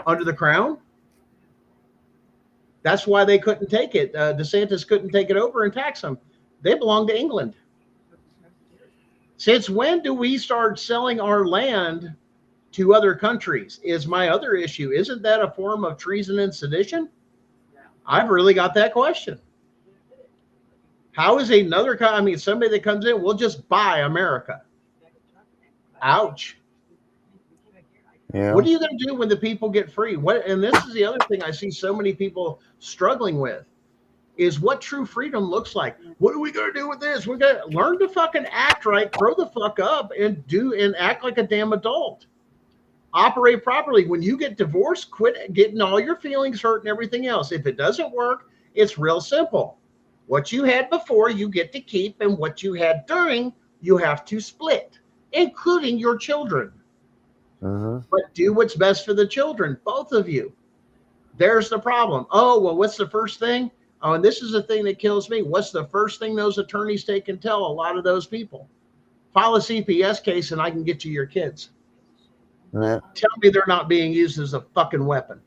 under the crown? That's why they couldn't take it. DeSantis couldn't take it over and tax them. They belong to England. Since when do we start selling our land to other countries? Is my other issue. Isn't that a form of treason and sedition? I've really got that question. How is somebody that comes in, we'll just buy America. Ouch. Yeah. What are you going to do when the people get free? And this is the other thing I see so many people struggling with, is what true freedom looks like. What are we going to do with this? We're going to learn to fucking act right, grow the fuck up, and act like a damn adult. Operate properly. When you get divorced, quit getting all your feelings hurt and everything else. If it doesn't work, it's real simple. What you had before, you get to keep, and what you had during, you have to split, including your children. But do what's best for the children, both of you. There's the problem. Oh, well, what's the first thing? Oh, and this is the thing that kills me. What's the first thing those attorneys take and tell a lot of those people? File a CPS case and I can get you your kids. Yeah. Tell me they're not being used as a fucking weapon.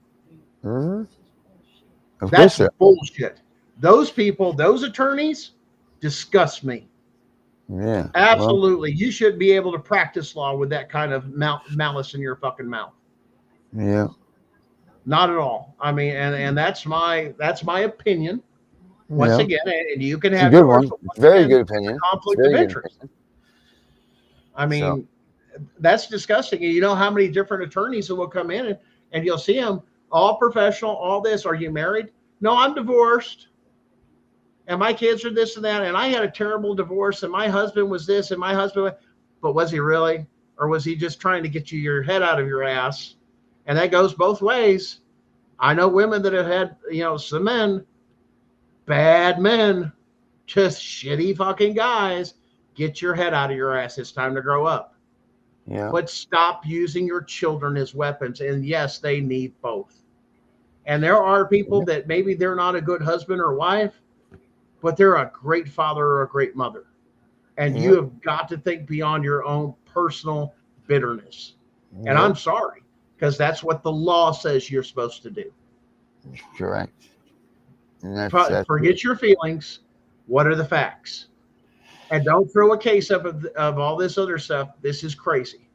That's bullshit. Those people, those attorneys, disgust me. Yeah. Absolutely. You should be able to practice law with that kind of malice in your fucking mouth. Yeah. Not at all. I mean, and that's my opinion. Once again, and you can have a good one. Very good opinion. Conflict of interest. I mean, that's disgusting. And you know how many different attorneys will come in and you'll see them all professional, all this. Are you married? No, I'm divorced. And my kids are this and that. And I had a terrible divorce and my husband was this and my husband, but was he really? Or was he just trying to get you your head out of your ass? And that goes both ways. I know women that have had, some men, bad men, just shitty fucking guys. Get your head out of your ass. It's time to grow up. Yeah. But stop using your children as weapons. And yes, they need both. And there are people that maybe they're not a good husband or wife, but they're a great father or a great mother. And you have got to think beyond your own personal bitterness. And I'm sorry, because that's what the law says you're supposed to do. Correct. Forget your feelings. What are the facts? And don't throw a case up of all this other stuff. This is crazy.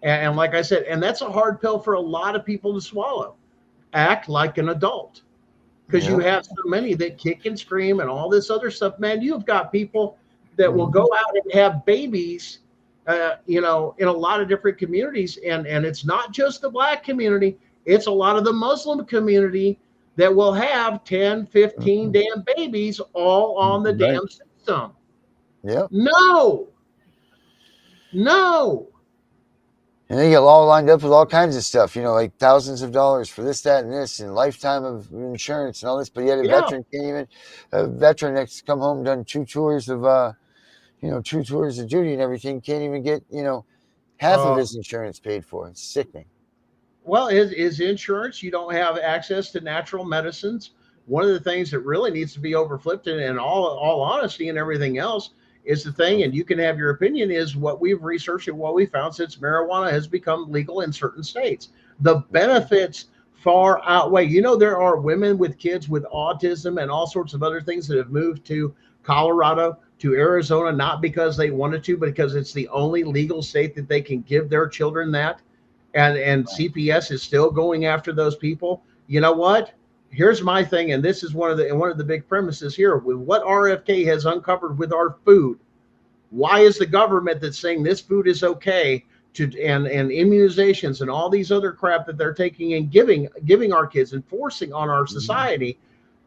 And like I said, and that's a hard pill for a lot of people to swallow. Act like an adult. Because you have so many that kick and scream and all this other stuff. Man, you've got people that will go out and have babies, in a lot of different communities. And it's not just the Black community. It's a lot of the Muslim community that will have 10, 15 damn babies all on the damn system. Yeah. No. And they get all lined up with all kinds of stuff, like thousands of dollars for this, that, and this, and lifetime of insurance and all this. But yet a veteran that's come home, done two tours of duty and everything, can't even get, half of his insurance paid for. It's sickening. Well, is insurance, you don't have access to natural medicines. One of the things that really needs to be overflipped in all honesty and everything else is the thing, and you can have your opinion, is what we've researched and what we found since marijuana has become legal in certain states. The benefits far outweigh. There are women with kids with autism and all sorts of other things that have moved to Colorado, to Arizona, not because they wanted to, but because it's the only legal state that they can give their children that. And CPS is still going after those people. You know what? Here's my thing, and this is one of the big premises here with what RFK has uncovered with our food. Why is the government that's saying this food is okay and immunizations and all these other crap that they're taking and giving our kids and forcing on our society,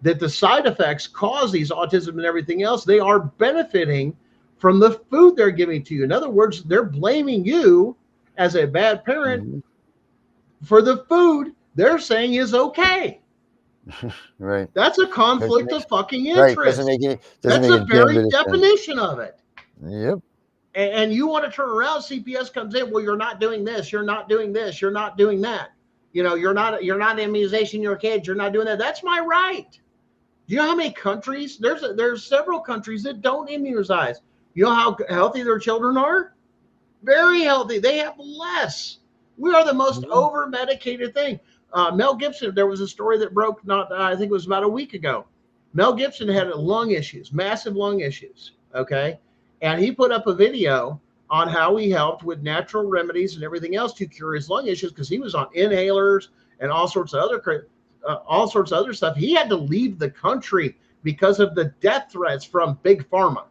that the side effects cause these autism and everything else? They are benefiting from the food they're giving to you. In other words, they're blaming you as a bad parent Mhm. for the food they're saying is okay. Right. That's a Doesn't conflict make of fucking right. Doesn't interest. make any doesn't That's make the a damn very bit of sense. definition of it. Yep. And you want to turn around, CPS comes in, well, you're not doing this, you're not doing this, you're not doing that. You know, you're not immunizing your kids, you're not doing that. That's my right. Do you know how many countries? There's several countries that don't immunize. You know how healthy their children are? Very healthy. They have less. We are the most Mhm. over medicated thing. Mel Gibson, there was a story that broke, not I think it was about a week ago. Mel Gibson had lung issues, massive lung issues. Okay. And he put up a video on how he helped with natural remedies and everything else to cure his lung issues because he was on inhalers and all sorts of other stuff. He had to leave the country because of the death threats from big pharma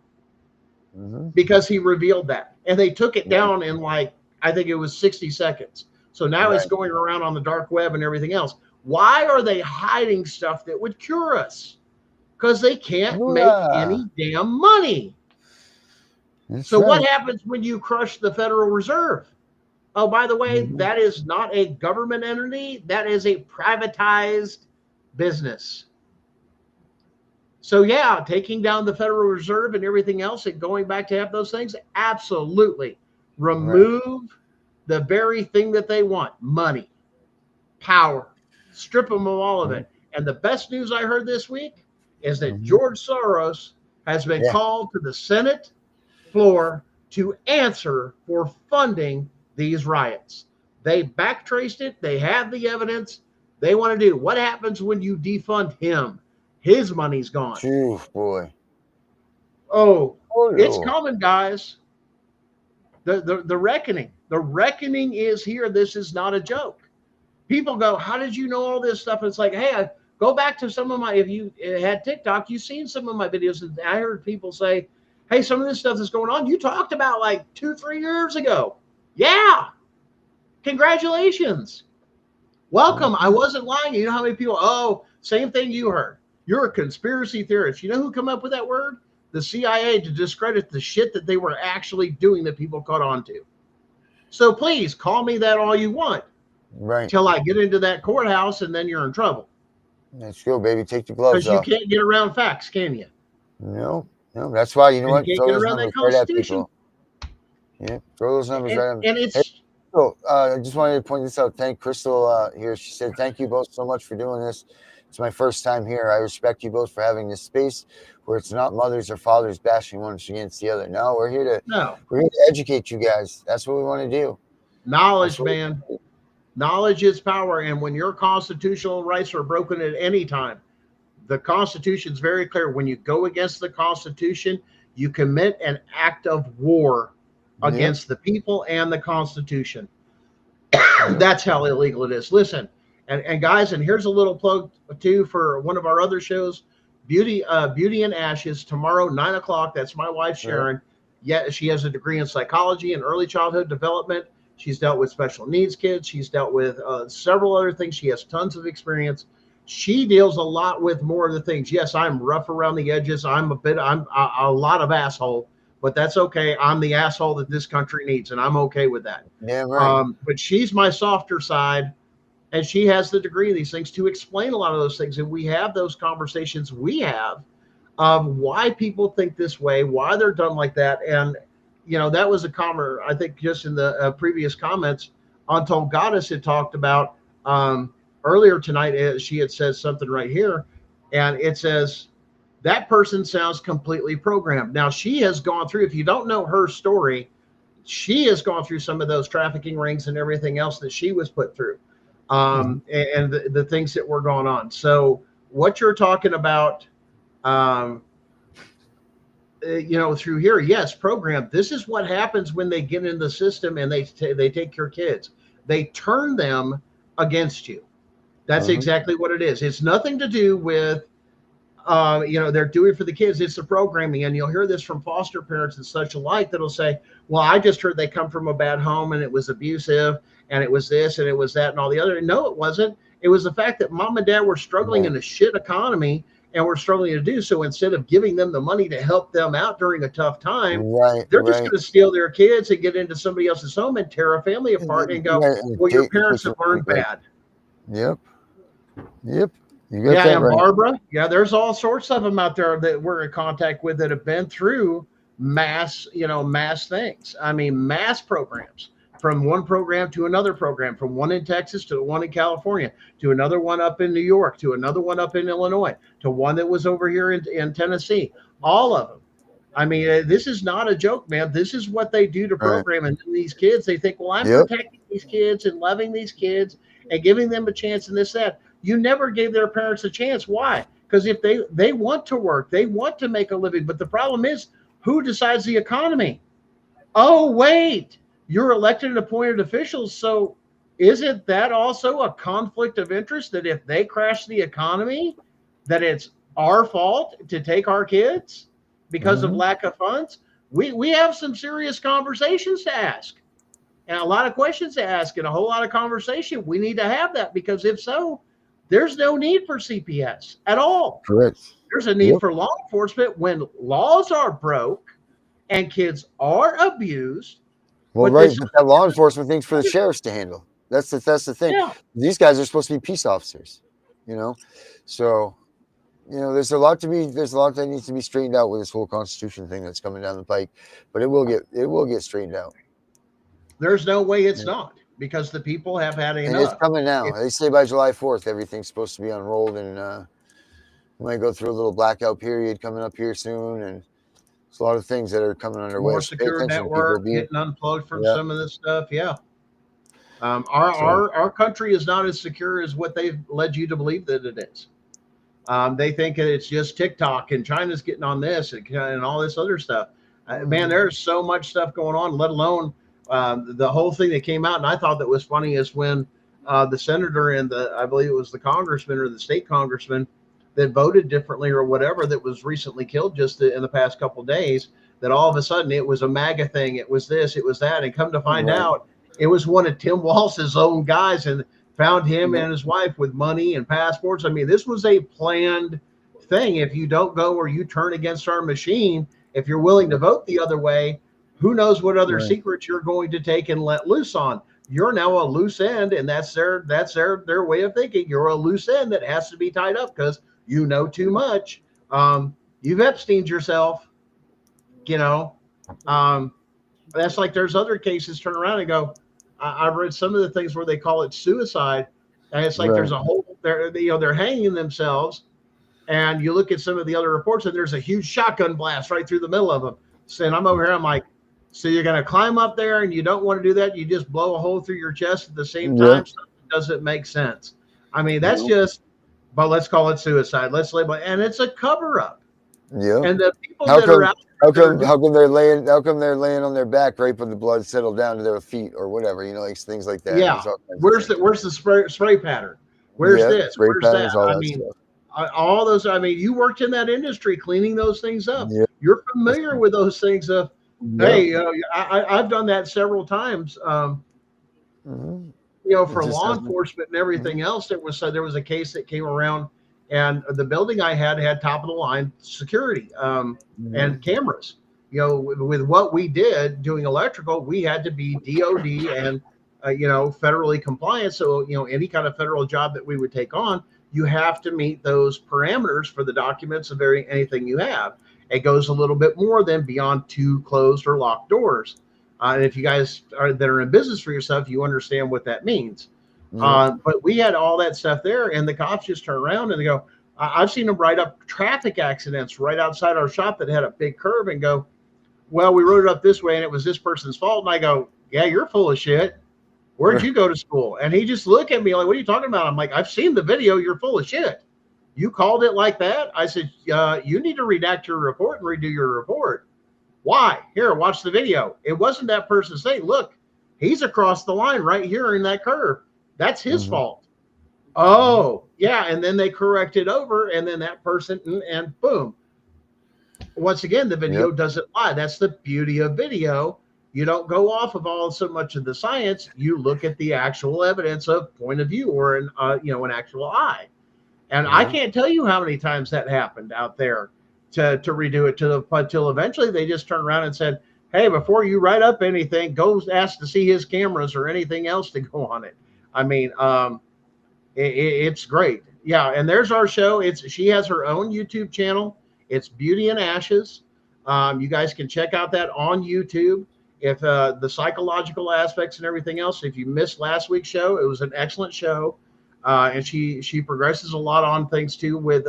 Mhm. because he revealed that. And they took it Right. down in like, I think it was 60 seconds. So now it's Right. going around on the dark web and everything else. Why are they hiding stuff that would cure us? Because they can't make Booyah. any damn money. That's So what right. happens when you crush the Federal Reserve? Oh, by the way, Mhm. that is not a government entity. That is a privatized business. So yeah, taking down the Federal Reserve and everything else and going back to have those things, absolutely. Right. Remove the very thing that they want, money, power, strip them of all of Mhm. it. And the best news I heard this week is that Mhm. George Soros has been Yeah. called to the Senate floor to answer for funding these riots. They backtraced it. They have the evidence. They want to do. What happens when you defund him? His money's gone. Phew, boy. Oh, Oh it's no. coming, guys. The reckoning. The reckoning is here. This is not a joke. People go, how did you know all this stuff? It's like, hey, go back to some of my, if you had TikTok, you've seen some of my videos. And I heard people say, hey, some of this stuff that's going on, you talked about like 2-3 years ago. Yeah. Congratulations. Welcome. I Mhm. wasn't lying. You know how many people, oh, same thing you heard. You're a conspiracy theorist. You know who come up with that word? The CIA, to discredit the shit that they were actually doing that people caught on to. So please call me that all you want Right. till I get into that courthouse and then you're in trouble. Let's go, baby. Take the gloves Because you off. can't get around facts, can you? No. No. That's why, you know And you what? can't Throw get those around that numbers right at Constitution. people. Yeah. Throw those numbers right at them. And Hey, it's, so I just wanted to point this out. Thank Crystal here. She said, thank you both so much for doing this. It's my first time here. I respect you both for having this space where it's not mothers or fathers bashing one against the other. No, we're here no, to educate you guys. That's what we want to do. That's knowledge, what man. Knowledge is power. And when your constitutional rights are broken at any time, the Constitution is very clear. When you go against the Constitution, you commit an act of war Yep. against the people and the Constitution. That's how illegal it is. Listen, and guys, and here's a little plug too for one of our other shows, Beauty and Ashes, tomorrow 9 o'clock. That's my wife Right. Sharon. Yeah, she has a degree in psychology and early childhood development. She's dealt with special needs kids. She's dealt with several other things. She has tons of experience. She deals a lot with more of the things. Yes, I'm rough around the edges. I'm a lot of asshole, but that's okay. I'm the asshole that this country needs, and I'm okay with that. Damn right. But she's my softer side, and she has the degree of these things to explain a lot of those things. And we have those conversations we have of why people think this way, why they're done like that. And, you know, that was a comment, I think, just in the previous comments. Untold Goddess had talked about earlier tonight. She had said something right here, and it says, that person sounds completely programmed. Now, she has gone through, if you don't know her story, she has gone through some of those trafficking rings and everything else that she was put through, and the things that were going on. So what you're talking about, you know, through here, yes, program. This is what happens when they get in the system and they take your kids. They turn them against you. That's exactly what it is. It's nothing to do with you know, they're doing for the kids. It's the programming. And you'll hear this from foster parents and such alike that'll say, well, I just heard they come from a bad home and it was abusive and it was this and it was that and all the other. No, it wasn't. It was the fact that mom and dad were struggling in a shit economy and we're struggling to do so. Instead of giving them the money to help them out during a tough time, Right, they're just right. going to steal their kids and get into somebody else's home and tear a family apart and go, Right, and well, your take parents picture have learned like, bad. yep, yep. You got Yeah, that and right. Barbara, yeah, there's all sorts of them out there that we're in contact with that have been through mass, mass things. I mean, mass programs, from one program to another program, from one in Texas to one in California, to another one up in New York, to another one up in Illinois, to one that was over here in Tennessee. All of them. I mean, this is not a joke, man. This is what they do to Right. program. And then these kids, they think, well, I'm Yep. protecting these kids and loving these kids and giving them a chance and this, that. You never gave their parents a chance. Why? Because if they want to work, they want to make a living. But the problem is, who decides the economy? Oh, wait, you're elected and appointed officials. So isn't that also a conflict of interest that if they crash the economy, that it's our fault to take our kids because of Mhm. lack of funds? We have some serious conversations to ask and a lot of questions to ask and a whole lot of conversation. We need to have that, because if so, there's no need for CPS at all. Correct. There's a need Yep. for law enforcement when laws are broke and kids are abused. Well, But right, this, but that law enforcement thing's for the sheriffs to handle. That's the thing. yeah, These guys are supposed to be peace officers, you know. So, there's a lot that needs to be straightened out with this whole Constitution thing that's coming down the pike. But it will get straightened out. there's no way it's Yeah. not, because the people have had And it's enough. coming now. They say by July 4th, everything's supposed to be unrolled, and we might go through a little blackout period coming up here soon, and it's a lot of things that are coming underway. More So pay secure attention, people. network, getting unplugged from Yeah. some of this stuff. Yeah. Our, So, our country is not as secure as what they've led you to believe that it is. They think that it's just TikTok and China's getting on this and all this other stuff. Man, there's so much stuff going on, let alone the whole thing that came out. And I thought that was funny is when the senator and I believe it was the congressman or the state congressman that voted differently or whatever that was recently killed just in the past couple of days, that all of a sudden it was a MAGA thing. It was this, it was that. And come to find right. out, it was one of Tim Walz's own guys, and found him Yeah. and his wife with money and passports. I mean, this was a planned thing. If you don't go or you turn against our machine, if you're willing to vote the other way, who knows what other Right. secrets you're going to take and let loose on. You're now a loose end, and that's their way of thinking. You're a loose end that has to be tied up because you know too much. You've Epsteined yourself, that's like there's other cases turn around and go, I've read some of the things where they call it suicide, and it's like Right. there's a whole they're hanging themselves, and you look at some of the other reports and there's a huge shotgun blast right through the middle of them. And I'm over here, I'm like, so you're gonna climb up there and you don't want to do that, you just blow a hole through your chest at the same Yeah. time. Stuff that doesn't make sense. I mean, that's just, but let's call it suicide. Let's label it, and it's a cover up. Yeah. And the people How that come- are out How come they're laying on their back right when the blood settled down to their feet or whatever, like things like that. Yeah. There's all kinds of Where's things. the spray pattern? Where's Yeah, this? spray Where's patterns, that? all I that mean, stuff. all those. I mean, you worked in that industry cleaning those things up. Yeah. You're familiar with those things. Of Yeah. hey, I've done that several times. Mhm. For It just law hasn't- enforcement and everything else. There was a case that came around, and the building I had top of the line security and cameras. With what we did doing electrical, we had to be DOD and federally compliant. So any kind of federal job that we would take on, you have to meet those parameters for the documents of anything you have. It goes a little bit more than beyond 2 closed or locked doors. And if you guys that are in business for yourself, you understand what that means. Yeah. But we had all that stuff there, and the cops just turn around and they go, I've seen them write up traffic accidents right outside our shop that had a big curve and go, well, we wrote it up this way and it was this person's fault. And I go, yeah, you're full of shit. Where'd you go to school? And he just looked at me like, what are you talking about? I'm like, I've seen the video. You're full of shit. You called it like that? I said, you need to redact your report and redo your report. Why? Here, watch the video. It wasn't that person saying, look, he's across the line right here in that curve. That's his fault. Oh, yeah. And then they corrected over, and then that person, and boom. Once again, the video doesn't lie. That's the beauty of video. You don't go off of so much of the science. You look at the actual evidence of point of view or an actual eye. And I can't tell you how many times that happened out there to redo it until eventually they just turned around and said, hey, before you write up anything, go ask to see his cameras or anything else to go on it. I mean, it's great. Yeah, and there's our show. She has her own YouTube channel. It's Beauty and Ashes. You guys can check out that on YouTube. If the psychological aspects and everything else, if you missed last week's show, it was an excellent show. And she progresses a lot on things too with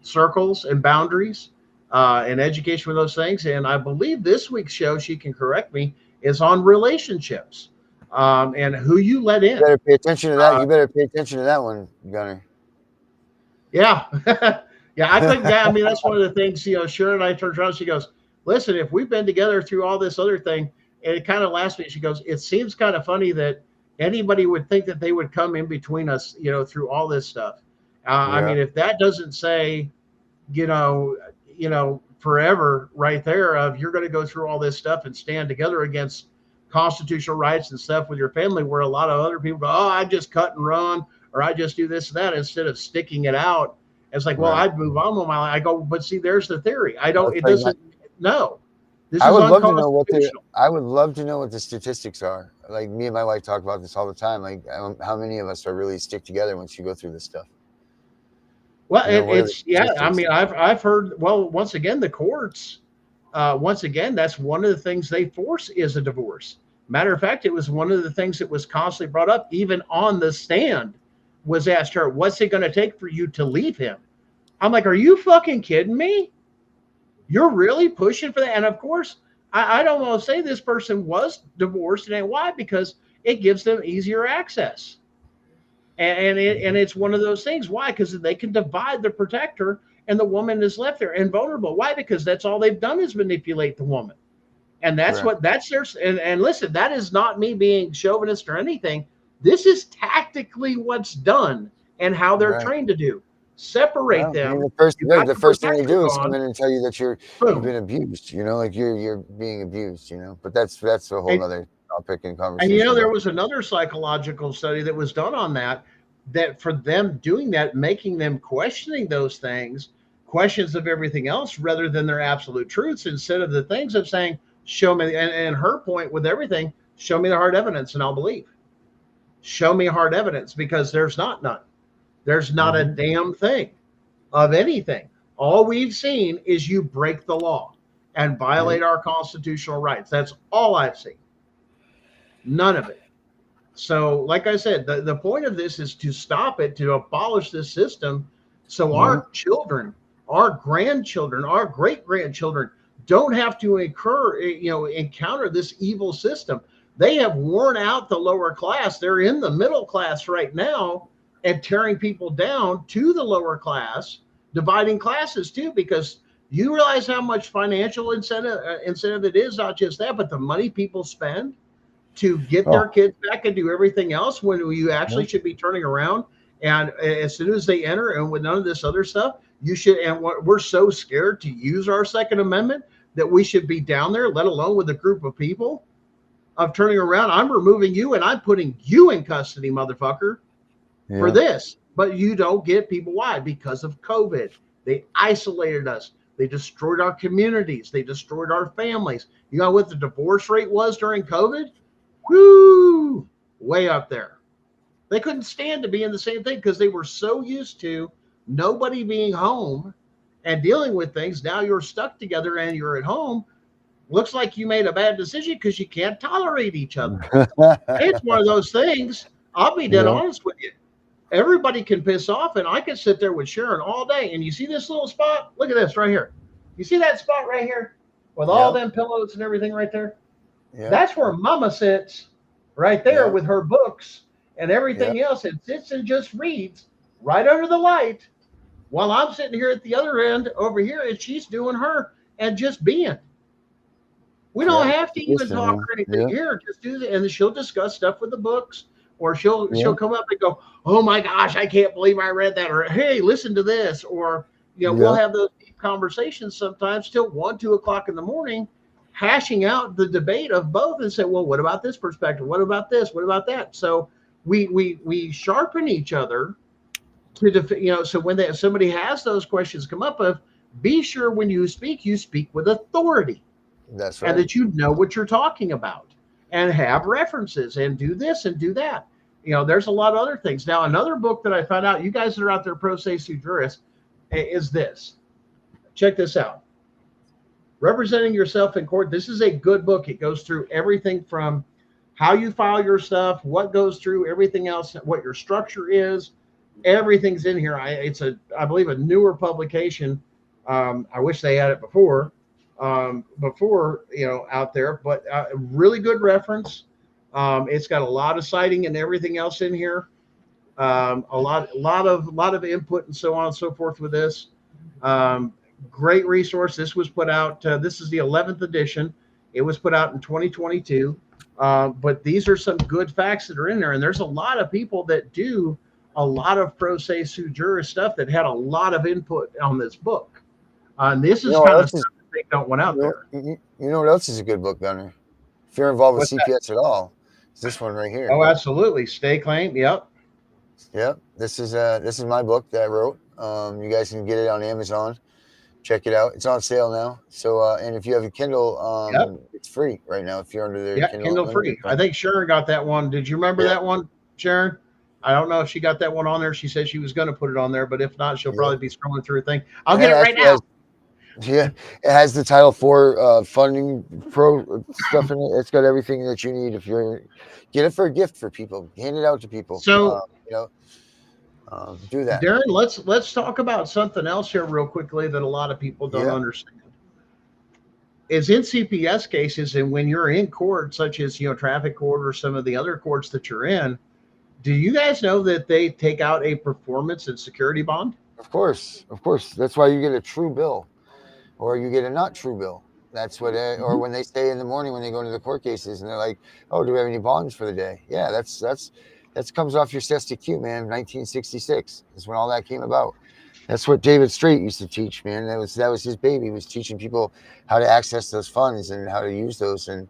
circles and boundaries and education with those things. And I believe this week's show, she can correct me, is on relationships and who you let in. You better pay attention to that. You better pay attention to that one, Gunner. Yeah. Yeah, I couldn't. I mean, that's one of the things, Sharon and I turned around. She goes, listen, if we've been together through all this other thing, and it kind of last week, she goes, it seems kind of funny that anybody would think that they would come in between us, through all this stuff. I mean, if that doesn't say, forever right there of you're going to go through all this stuff and stand together against constitutional rights and stuff with your family, where a lot of other people go, oh, I just cut and run, or I just do this and that, instead of sticking it out. It's like, well, I'd move on with my life. I go, but see, there's the theory. It doesn't, no. This I is would love to know unconstitutional. what the statistics are. Like, me and my wife talk about this all the time. Like, how many of us are really stick together once you go through this stuff? Well, I mean, I've heard, well, once again, the courts, once again, that's one of the things they force is a divorce. Matter of fact, it was one of the things that was constantly brought up, even on the stand, was asked her, what's it going to take for you to leave him? I'm like, are you fucking kidding me? You're really pushing for that? And of course, I don't want to say this person was divorced. And why? Because it gives them easier access. And it's one of those things. Why? Because they can divide the protector and the woman is left there and vulnerable. Why? Because that's all they've done is manipulate the woman. And that's that's their, and listen, that is not me being chauvinist or anything. This is tactically what's done and how they're trained to do. Separate them. I mean, the first thing they do is come in and tell you that you've been abused, like you're being abused, but that's a whole other topic and conversation. And there was another psychological study that was done on that for them doing that, making them questioning those things, questions of everything else rather than their absolute truths, instead of the things of saying, show me, and her point with everything, show me the hard evidence and I'll believe. Show me hard evidence, because there's not none. There's not a damn thing of anything. All we've seen is you break the law and violate our constitutional rights. That's all I've seen. None of it. So, like I said, the point of this is to stop it, to abolish this system, so our children, our grandchildren, our great-grandchildren don't have to encounter this evil system. They have worn out the lower class. They're in the middle class right now and tearing people down to the lower class, dividing classes too, because you realize how much financial incentive it is, not just that, but the money people spend to get their kids back and do everything else, when you actually should be turning around. And as soon as they enter, and with none of this other stuff, you should, and we're so scared to use our Second Amendment that we should be down there, let alone with a group of people, of turning around. I'm removing you and I'm putting you in custody, motherfucker, for this. But you don't get people. Why? Because of COVID. They isolated us. They destroyed our communities. They destroyed our families. You know what the divorce rate was during COVID? Woo! Way up there. They couldn't stand to be in the same thing because they were so used to nobody being home and dealing with things. Now you're stuck together and you're at home. Looks like you made a bad decision because you can't tolerate each other. It's one of those things. I'll be dead honest with you. Everybody can piss off, and I can sit there with Sharon all day. And you see this little spot? Look at this right here. You see that spot right here with all them pillows and everything right there? That's where Mama sits right there with her books and everything else, and sits and just reads right under the light while I'm sitting here at the other end over here, and she's doing her and just being. We don't have to even talk or anything here. Just do it, and she'll discuss stuff with the books, or she'll come up and go, "Oh my gosh, I can't believe I read that," or "Hey, listen to this," or we'll have those deep conversations sometimes till 1, 2 o'clock in the morning, hashing out the debate of both, and say, "Well, what about this perspective? What about this? What about that?" So we sharpen each other So when somebody has those questions come up, be sure when you speak with authority, That's and right. that you know what you're talking about, and have references, and do this and do that. There's a lot of other things. Now, another book that I found out, you guys that are out there, pro se sui juris, is this. Check this out. Representing Yourself in Court. This is a good book. It goes through everything from how you file your stuff, what goes through, everything else, what your structure is. Everything's in here. It's I believe, a newer publication. I wish they had it before, out there, but really good reference. It's got a lot of citing and everything else in here. A lot of input and so on and so forth with this. Great resource. This was put out. This is the 11th edition. It was put out in 2022. But these are some good facts that are in there, and there's a lot of people that do a lot of pro se sui juris stuff that had a lot of input on this book. And this is kind of stuff that they don't want out there. You know what else is a good book, Gunner? If you're involved with CPS at all, it's this one right here. Oh, absolutely. Stay claim. Yep. Yep. This is my book that I wrote. You guys can get it on Amazon. Check it out. It's on sale now. So, and if you have a Kindle, it's free right now. If you're under the Kindle free. I think Sharon got that one. Did you remember that one, Sharon? I don't know if she got that one on there. She said she was going to put it on there, but if not, she'll probably be scrolling through her thing. I'll get it right now. It has the Title IV funding pro stuff in it. It's got everything that you need. If you're get it for a gift for people, hand it out to people. So do that. Darren, let's talk about something else here real quickly that a lot of people don't understand. Is in CPS cases, and when you're in court, such as traffic court or some of the other courts that you're in, do you guys know that they take out a performance and security bond? Of course. That's why you get a true bill, or you get a not true bill. That's what. Or when they say in the morning when they go into the court cases and they're like, "Oh, do we have any bonds for the day?" Yeah, that comes off your STQ, man. 1966 is when all that came about. That's what David Straight used to teach, man. That was his baby. He was teaching people how to access those funds and how to use those. And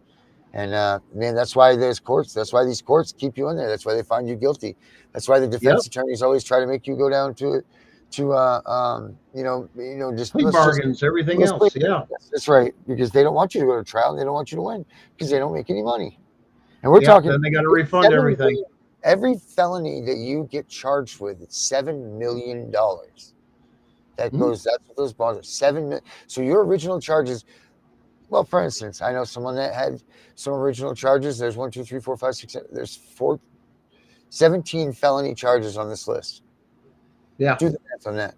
man, that's why there's courts. That's why these courts keep you in there. That's why they find you guilty. That's why the defense attorneys always try to make you go down to just plea bargains, everything else. Yeah, that's right. Because they don't want you to go to trial. And they don't want you to win because they don't make any money. And we're talking. Then they got to refund everything. Every felony that you get charged with, it's $7 million. That's what those bonds are. $7 million. So your original charges. Well, for instance, I know someone that had some original charges. There's 1, 2, 3, 4, 5, 6, 7. There's 17 felony charges on this list. Yeah. Do the math on that.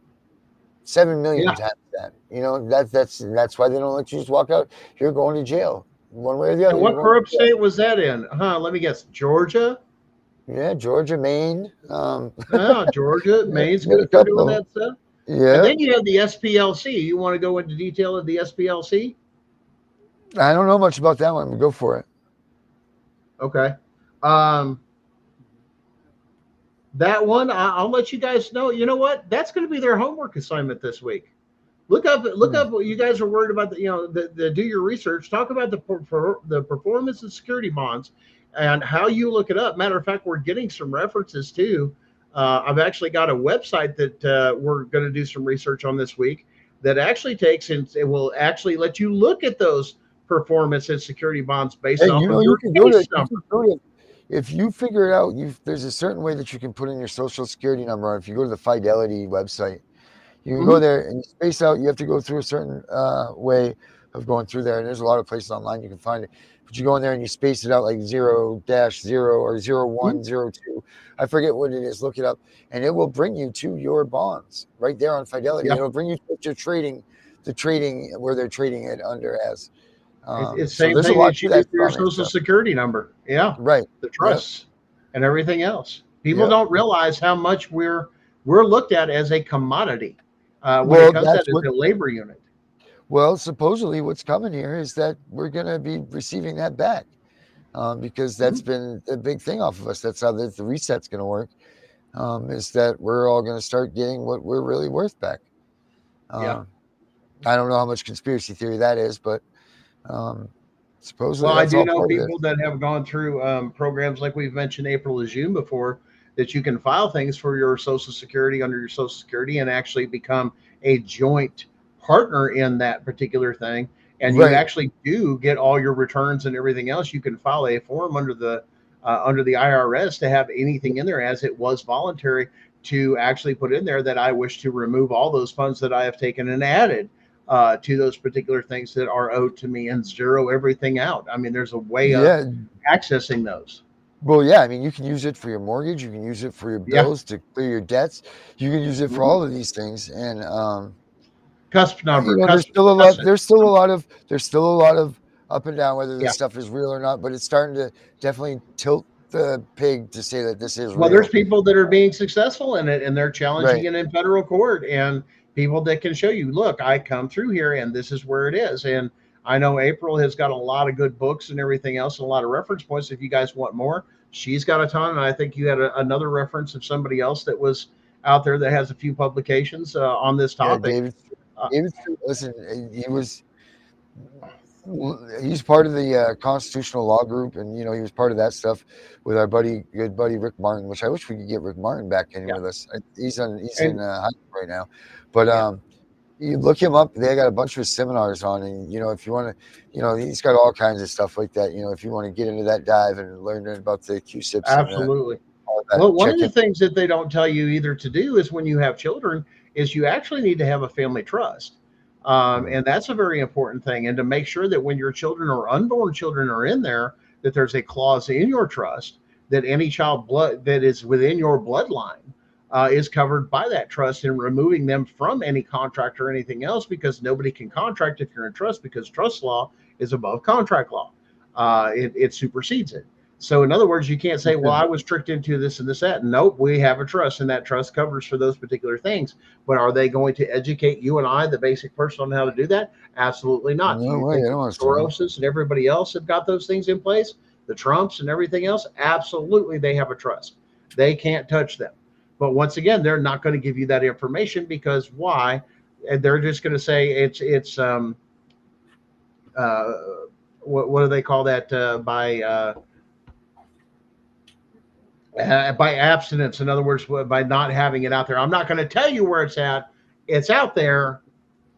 7 million times that. That's why they don't let you just walk out. You're going to jail one way or the other. And what corrupt state was that in? Let me guess. Georgia? Yeah, Georgia, Maine. Georgia, Maine's good for doing that stuff. Yeah. And then you have the SPLC. You want to go into detail of the SPLC? I don't know much about that one, but go for it. Okay. That one, I'll let you guys know. You know what? That's going to be their homework assignment this week. Look up what you guys are worried about. Do your research. Talk about the performance and security bonds and how you look it up. Matter of fact, we're getting some references too. I've actually got a website that we're going to do some research on this week that actually takes and it will actually let you look at those performance and security bonds based off of your case number. If you figure it out, there's a certain way that you can put in your social security number. If you go to the Fidelity website, you can go there and you space out. You have to go through a certain way of going through there. And there's a lot of places online you can find it. But you go in there and you space it out like 0-0 or 0102. I forget what it is. Look it up. And it will bring you to your bonds right there on Fidelity. It'll bring you to your trading where they're trading it under as. It's the same thing that you do for your social security number. Yeah. Right. The trusts and everything else. People don't realize how much we're looked at as a commodity when it comes to the labor unit. Well, supposedly what's coming here is that we're going to be receiving that back because that's been a big thing off of us. That's how the reset's going to work, is that we're all going to start getting what we're really worth back. I don't know how much conspiracy theory that is, but supposedly. Well, I do know people that have gone through programs like we've mentioned April to June before that you can file things for your Social Security under your Social Security and actually become a joint partner in that particular thing. And you Right. actually do get all your returns and everything else. You can file a form under the IRS to have anything in there as it was voluntary, to actually put in there that I wish to remove all those funds that I have taken and added to those particular things that are owed to me, and zero everything out. I mean, there's a way of Yeah. accessing those. Well, yeah. I mean, you can use it for your mortgage. You can use it for your Yeah. bills to clear your debts. You can use it for Mhm. all of these things. And Cusp number, there's cusp, still a lot. cusp. There's still a lot of up and down whether this Yeah. stuff is real or not. But it's starting to definitely tilt the pig to say that this is Well, there's real. people that are being successful in it, and they're challenging Right. it in federal court, and people that can show you, look, I come through here, and this is where it is. And I know April has got a lot of good books and everything else, and a lot of reference points. If you guys want more, she's got a ton. And I think you had another reference of somebody else that was out there that has a few publications on this Yeah, topic. David, listen, he's part of the constitutional law group, and he was part of that stuff with our good buddy Rick Martin, which I wish we could get Rick Martin back in Yeah. with us. He's in And high school right now, but yeah, you look him up. They got a bunch of seminars on, and if you want to, he's got all kinds of stuff like that. If you want to get into that dive and learn about the QSIPs and absolutely. all that, Well, one of check the him. things that they don't tell you either to do is when you have children is you actually need to have a family trust. And that's a very important thing. And to make sure that when your children or unborn children are in there, that there's a clause in your trust that any child blood that is within your bloodline is covered by that trust, and removing them from any contract or anything else, because nobody can contract if you're in trust, because trust law is above contract law. It supersedes it. So in other words, you can't say, well, I was tricked into this and this, that. Nope, we have a trust, and that trust covers for those particular things. But are they going to educate you and I, the basic person, on how to do that? Absolutely not. Do No you way, think I that don't the want to know. Soroses and everybody else have got those things in place? The Trumps and everything else? Absolutely, they have a trust. They can't touch them. But once again, they're not going to give you that information, because why? And they're just going to say it's uh, what do they call that by abstinence. In other words, by not having it out there. I'm not going to tell you where it's at. It's out there,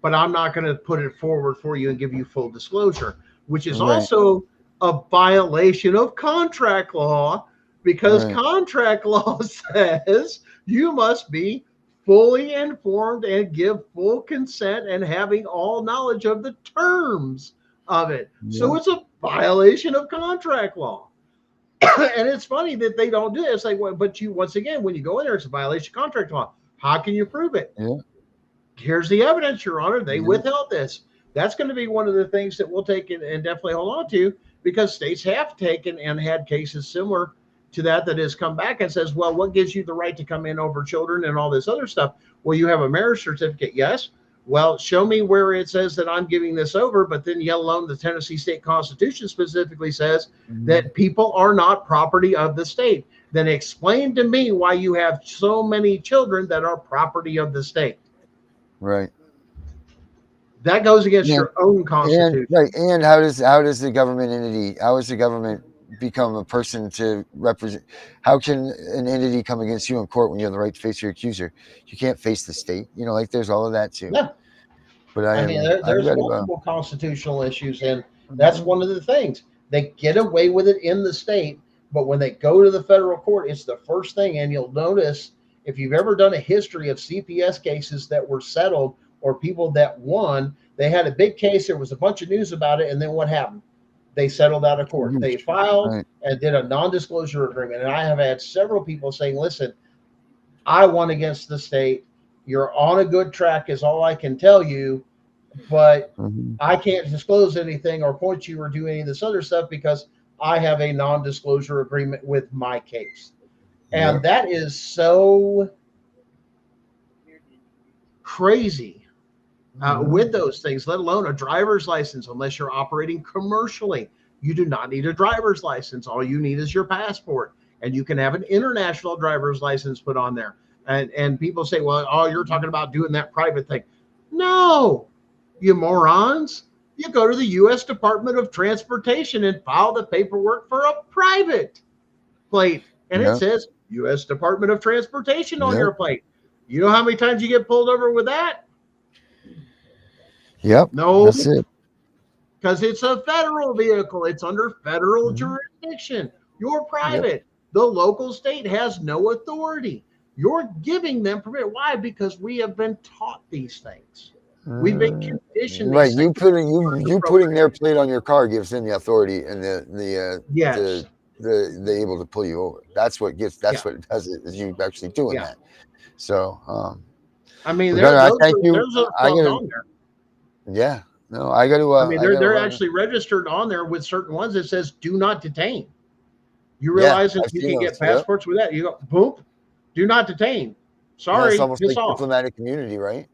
but I'm not going to put it forward for you and give you full disclosure, which is Right, also a violation of contract law, because right. contract law says you must be fully informed and give full consent and having all knowledge of the terms of it. So Yeah, it's a violation of contract law. And it's funny that they don't do it. It's like, well, but you, once again, when you go in there, it's a violation of contract law. How can you prove it? yeah, Here's the evidence, Your Honor. They yeah. withheld this. That's going to be one of the things that we'll take and definitely hold on to, because states have taken and had cases similar to that has come back and says, well, what gives you the right to come in over children and all this other stuff? Well, you have a marriage certificate. Yes. Well, show me where it says that I'm giving this over. But then, yet alone, the Tennessee state constitution specifically says that people are not property of the state. Then explain to me why you have so many children that are property of the state. Right. That goes against Yeah. your own And constitution. right. And how does the government entity? How does the government become a person to represent? How can an entity come against you in court when you have the right to face your accuser? You can't face the state. Like there's all of that too. Yeah. But I mean, I've there's got multiple constitutional issues, and that's one of the things. They get away with it in the state, but when they go to the federal court, it's the first thing. And you'll notice, if you've ever done a history of CPS cases that were settled or people that won, they had a big case, there was a bunch of news about it, and then what happened? They settled out of court. They filed right. and did a non-disclosure agreement. And I have had several people saying, listen, I won against the state. You're on a good track is all I can tell you, but I can't disclose anything or point you or do any of this other stuff because I have a non-disclosure agreement with my case. And that is so crazy with those things, let alone a driver's license. Unless you're operating commercially, you do not need a driver's license. All you need is your passport, and you can have an international driver's license put on there. And people say, well, oh, you're talking about doing that private thing. No, you morons. You go to the U.S. Department of Transportation and file the paperwork for a private plate. And it says U.S. Department of Transportation on Yep. your plate. You know how many times you get pulled over with that? Yep. No, That's it. because it's a federal vehicle. It's under federal Mhm. jurisdiction. You're private. The local state has no authority. You're giving them permit. Why? Because we have been taught these things. We've been conditioned. Right. These things. You putting their plate on your car gives them the authority and Yes. the able to pull you over. That's what it does it, is you actually doing that. So I mean, Gunner, I thank you. there's a I gotta, on there. Yeah. No, I got to. I mean, they're actually registered on there with certain ones that says "Do not detain." You realize that I've you seen can those, get passports with that. You go, boom, do not detain. Sorry, it's almost piss like off. diplomatic immunity, right?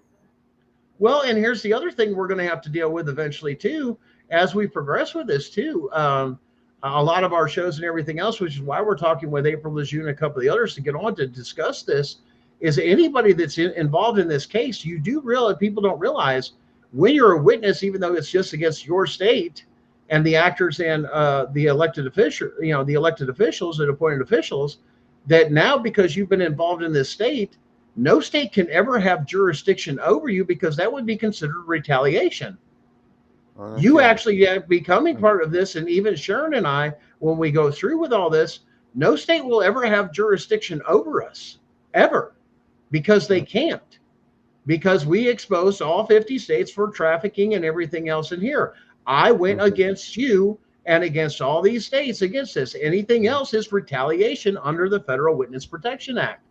Well, and here's the other thing we're going to have to deal with eventually too, as we progress with this too. A lot of our shows and everything else, which is why we're talking with April Lejeune and a couple of the others to get on to discuss this, is anybody that's involved in this case, you do realize, people don't realize, when you're a witness, even though it's just against your state and the actors and the elected official, the elected officials and appointed officials, that now because you've been involved in this state, no state can ever have jurisdiction over you because that would be considered retaliation. Okay. You actually becoming part of this, and even Sharon and I, when we go through with all this, no state will ever have jurisdiction over us, ever, because they can't, because we exposed all 50 states for trafficking and everything else in here. I went against you and against all these states against this. Anything else is retaliation under the Federal Witness Protection Act.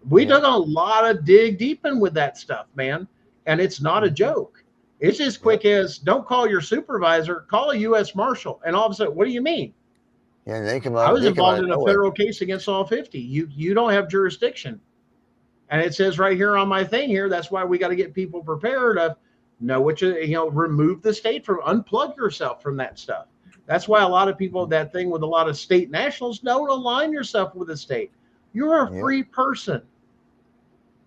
We done a lot of dig deep in with that stuff, man, and it's not a joke. It's as quick as, don't call your supervisor, call a U.S. Marshal. And all of a sudden, what do you mean? Yeah, they come out. I was involved in a federal case against all 50. You don't have jurisdiction. And it says right here on my thing here, that's why we got to get people prepared of know what remove the state from, unplug yourself from that stuff. That's why a lot of people, that thing with a lot of state nationals, don't align yourself with the state. You're a free person.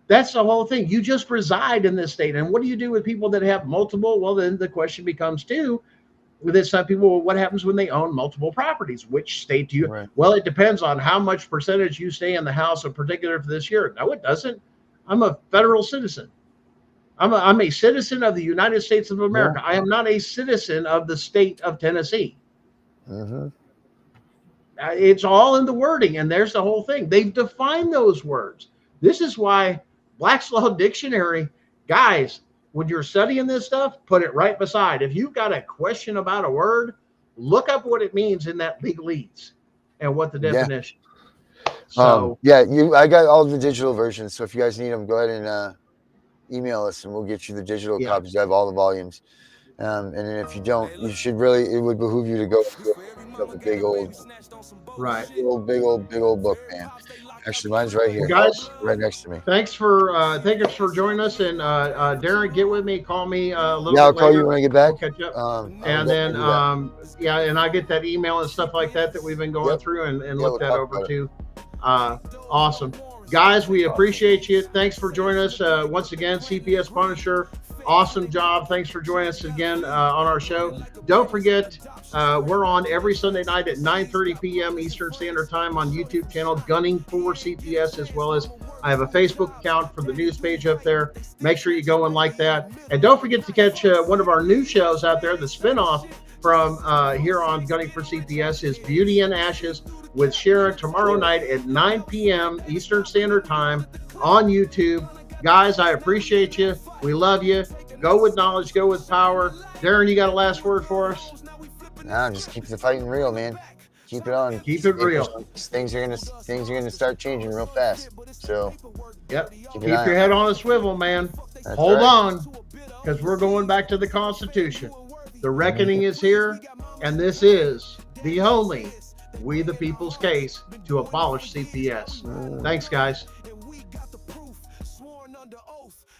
That's the whole thing. You just reside in this state. And what do you do with people that have multiple? Well, then the question becomes too, with some people, well, what happens when they own multiple properties? Which state do you? Right. Well, it depends on how much percentage you stay in the house in particular for this year. No, it doesn't. I'm a federal citizen. I'm a citizen of the United States of America. I am not a citizen of the state of Tennessee. It's all in the wording, and there's the whole thing. They've defined those words. This is why Black's Law Dictionary, guys, when you're studying this stuff, put it right beside. If you've got a question about a word, look up what it means in that legalese and what the definition. So I got all the digital versions. So if you guys need them, go ahead and email us, and we'll get you the digital copies. I have all the volumes. And then if you don't, you should really, it would behoove you to go up a big old book, man. Actually, mine's right here, guys, right next to me. Thanks for joining us, and Darren, get with me, call me a little bit I'll later. call you when I get back. We'll catch up. And then and I get that email and stuff like that we've been going through and look that over too. Awesome, guys, we appreciate you. Thanks for joining us once again. CPS Punisher, awesome job. Thanks for joining us again on our show. Don't forget, we're on every Sunday night at 9:30 p.m. Eastern Standard Time on YouTube channel Gunning for CPS, as well as I have a Facebook account for the news page up there. Make sure you go and like that. And don't forget to catch one of our new shows out there, the spinoff from here on Gunning for CPS is Beauty and Ashes with Sharon tomorrow night at 9 p.m. Eastern Standard Time on YouTube. Guys, I appreciate you. We love you. Go with knowledge, go with power. Darren, you got a last word for us? Nah, just keep the fighting real, man. Keep it on. Keep it real. Things are gonna start changing real fast. So keep your head on a swivel, man. Hold on, because we're going back to the Constitution. The reckoning is here, and this is the only We the People's case to abolish CPS. Thanks, guys.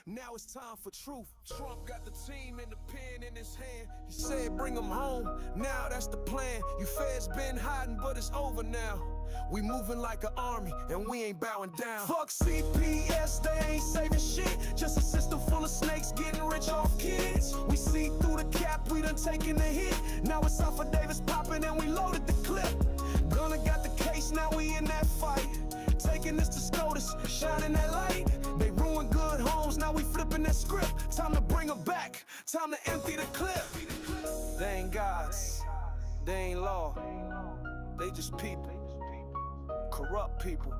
Now it's time for truth. Trump got the team and the pen in his hand. He said bring them home. Now that's the plan. You feds been hiding, but it's over now. We moving like an army, and we ain't bowing down. Fuck CPS, they ain't saving shit. Just a system full of snakes getting rich off kids. We see through the cap, we done taken the hit. Now it's off of Davis popping, and we loaded the clip. Gonna got the case, now we in that fight. Take thinking it's the SCOTUS shining that light. They ruined good homes, now we flipping that script. Time to bring them back, time to empty the clip. They ain't gods, they ain't law, they just people, corrupt people.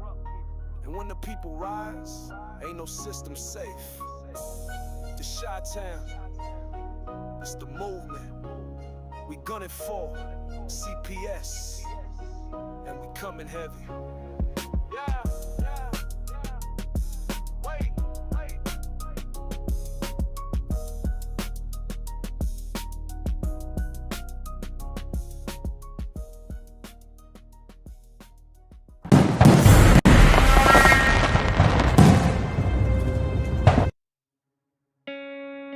And when the people rise, ain't no system safe. The Chi-Town, it's the movement. We gunning for CPS, and we coming heavy. Yeah, yeah, yeah. Wait.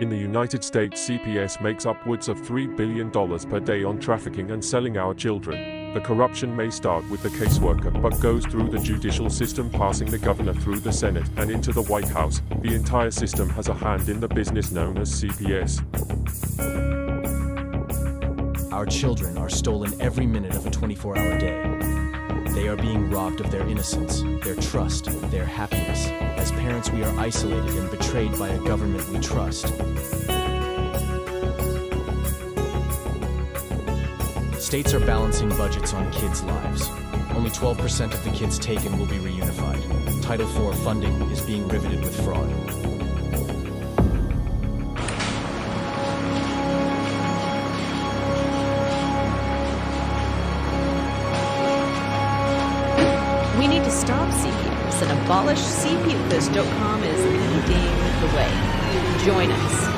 In the United States, CPS makes upwards of $3 billion per day on trafficking and selling our children. The corruption may start with the caseworker, but goes through the judicial system, passing the governor through the Senate and into the White House. The entire system has a hand in the business known as CPS. Our children are stolen every minute of a 24-hour day. They are being robbed of their innocence, their trust, their happiness. As parents, we are isolated and betrayed by a government we trust. States are balancing budgets on kids' lives. Only 12% of the kids taken will be reunified. Title IV funding is being riveted with fraud. We need to stop CPS and abolish CPS.com is leading the way. Join us.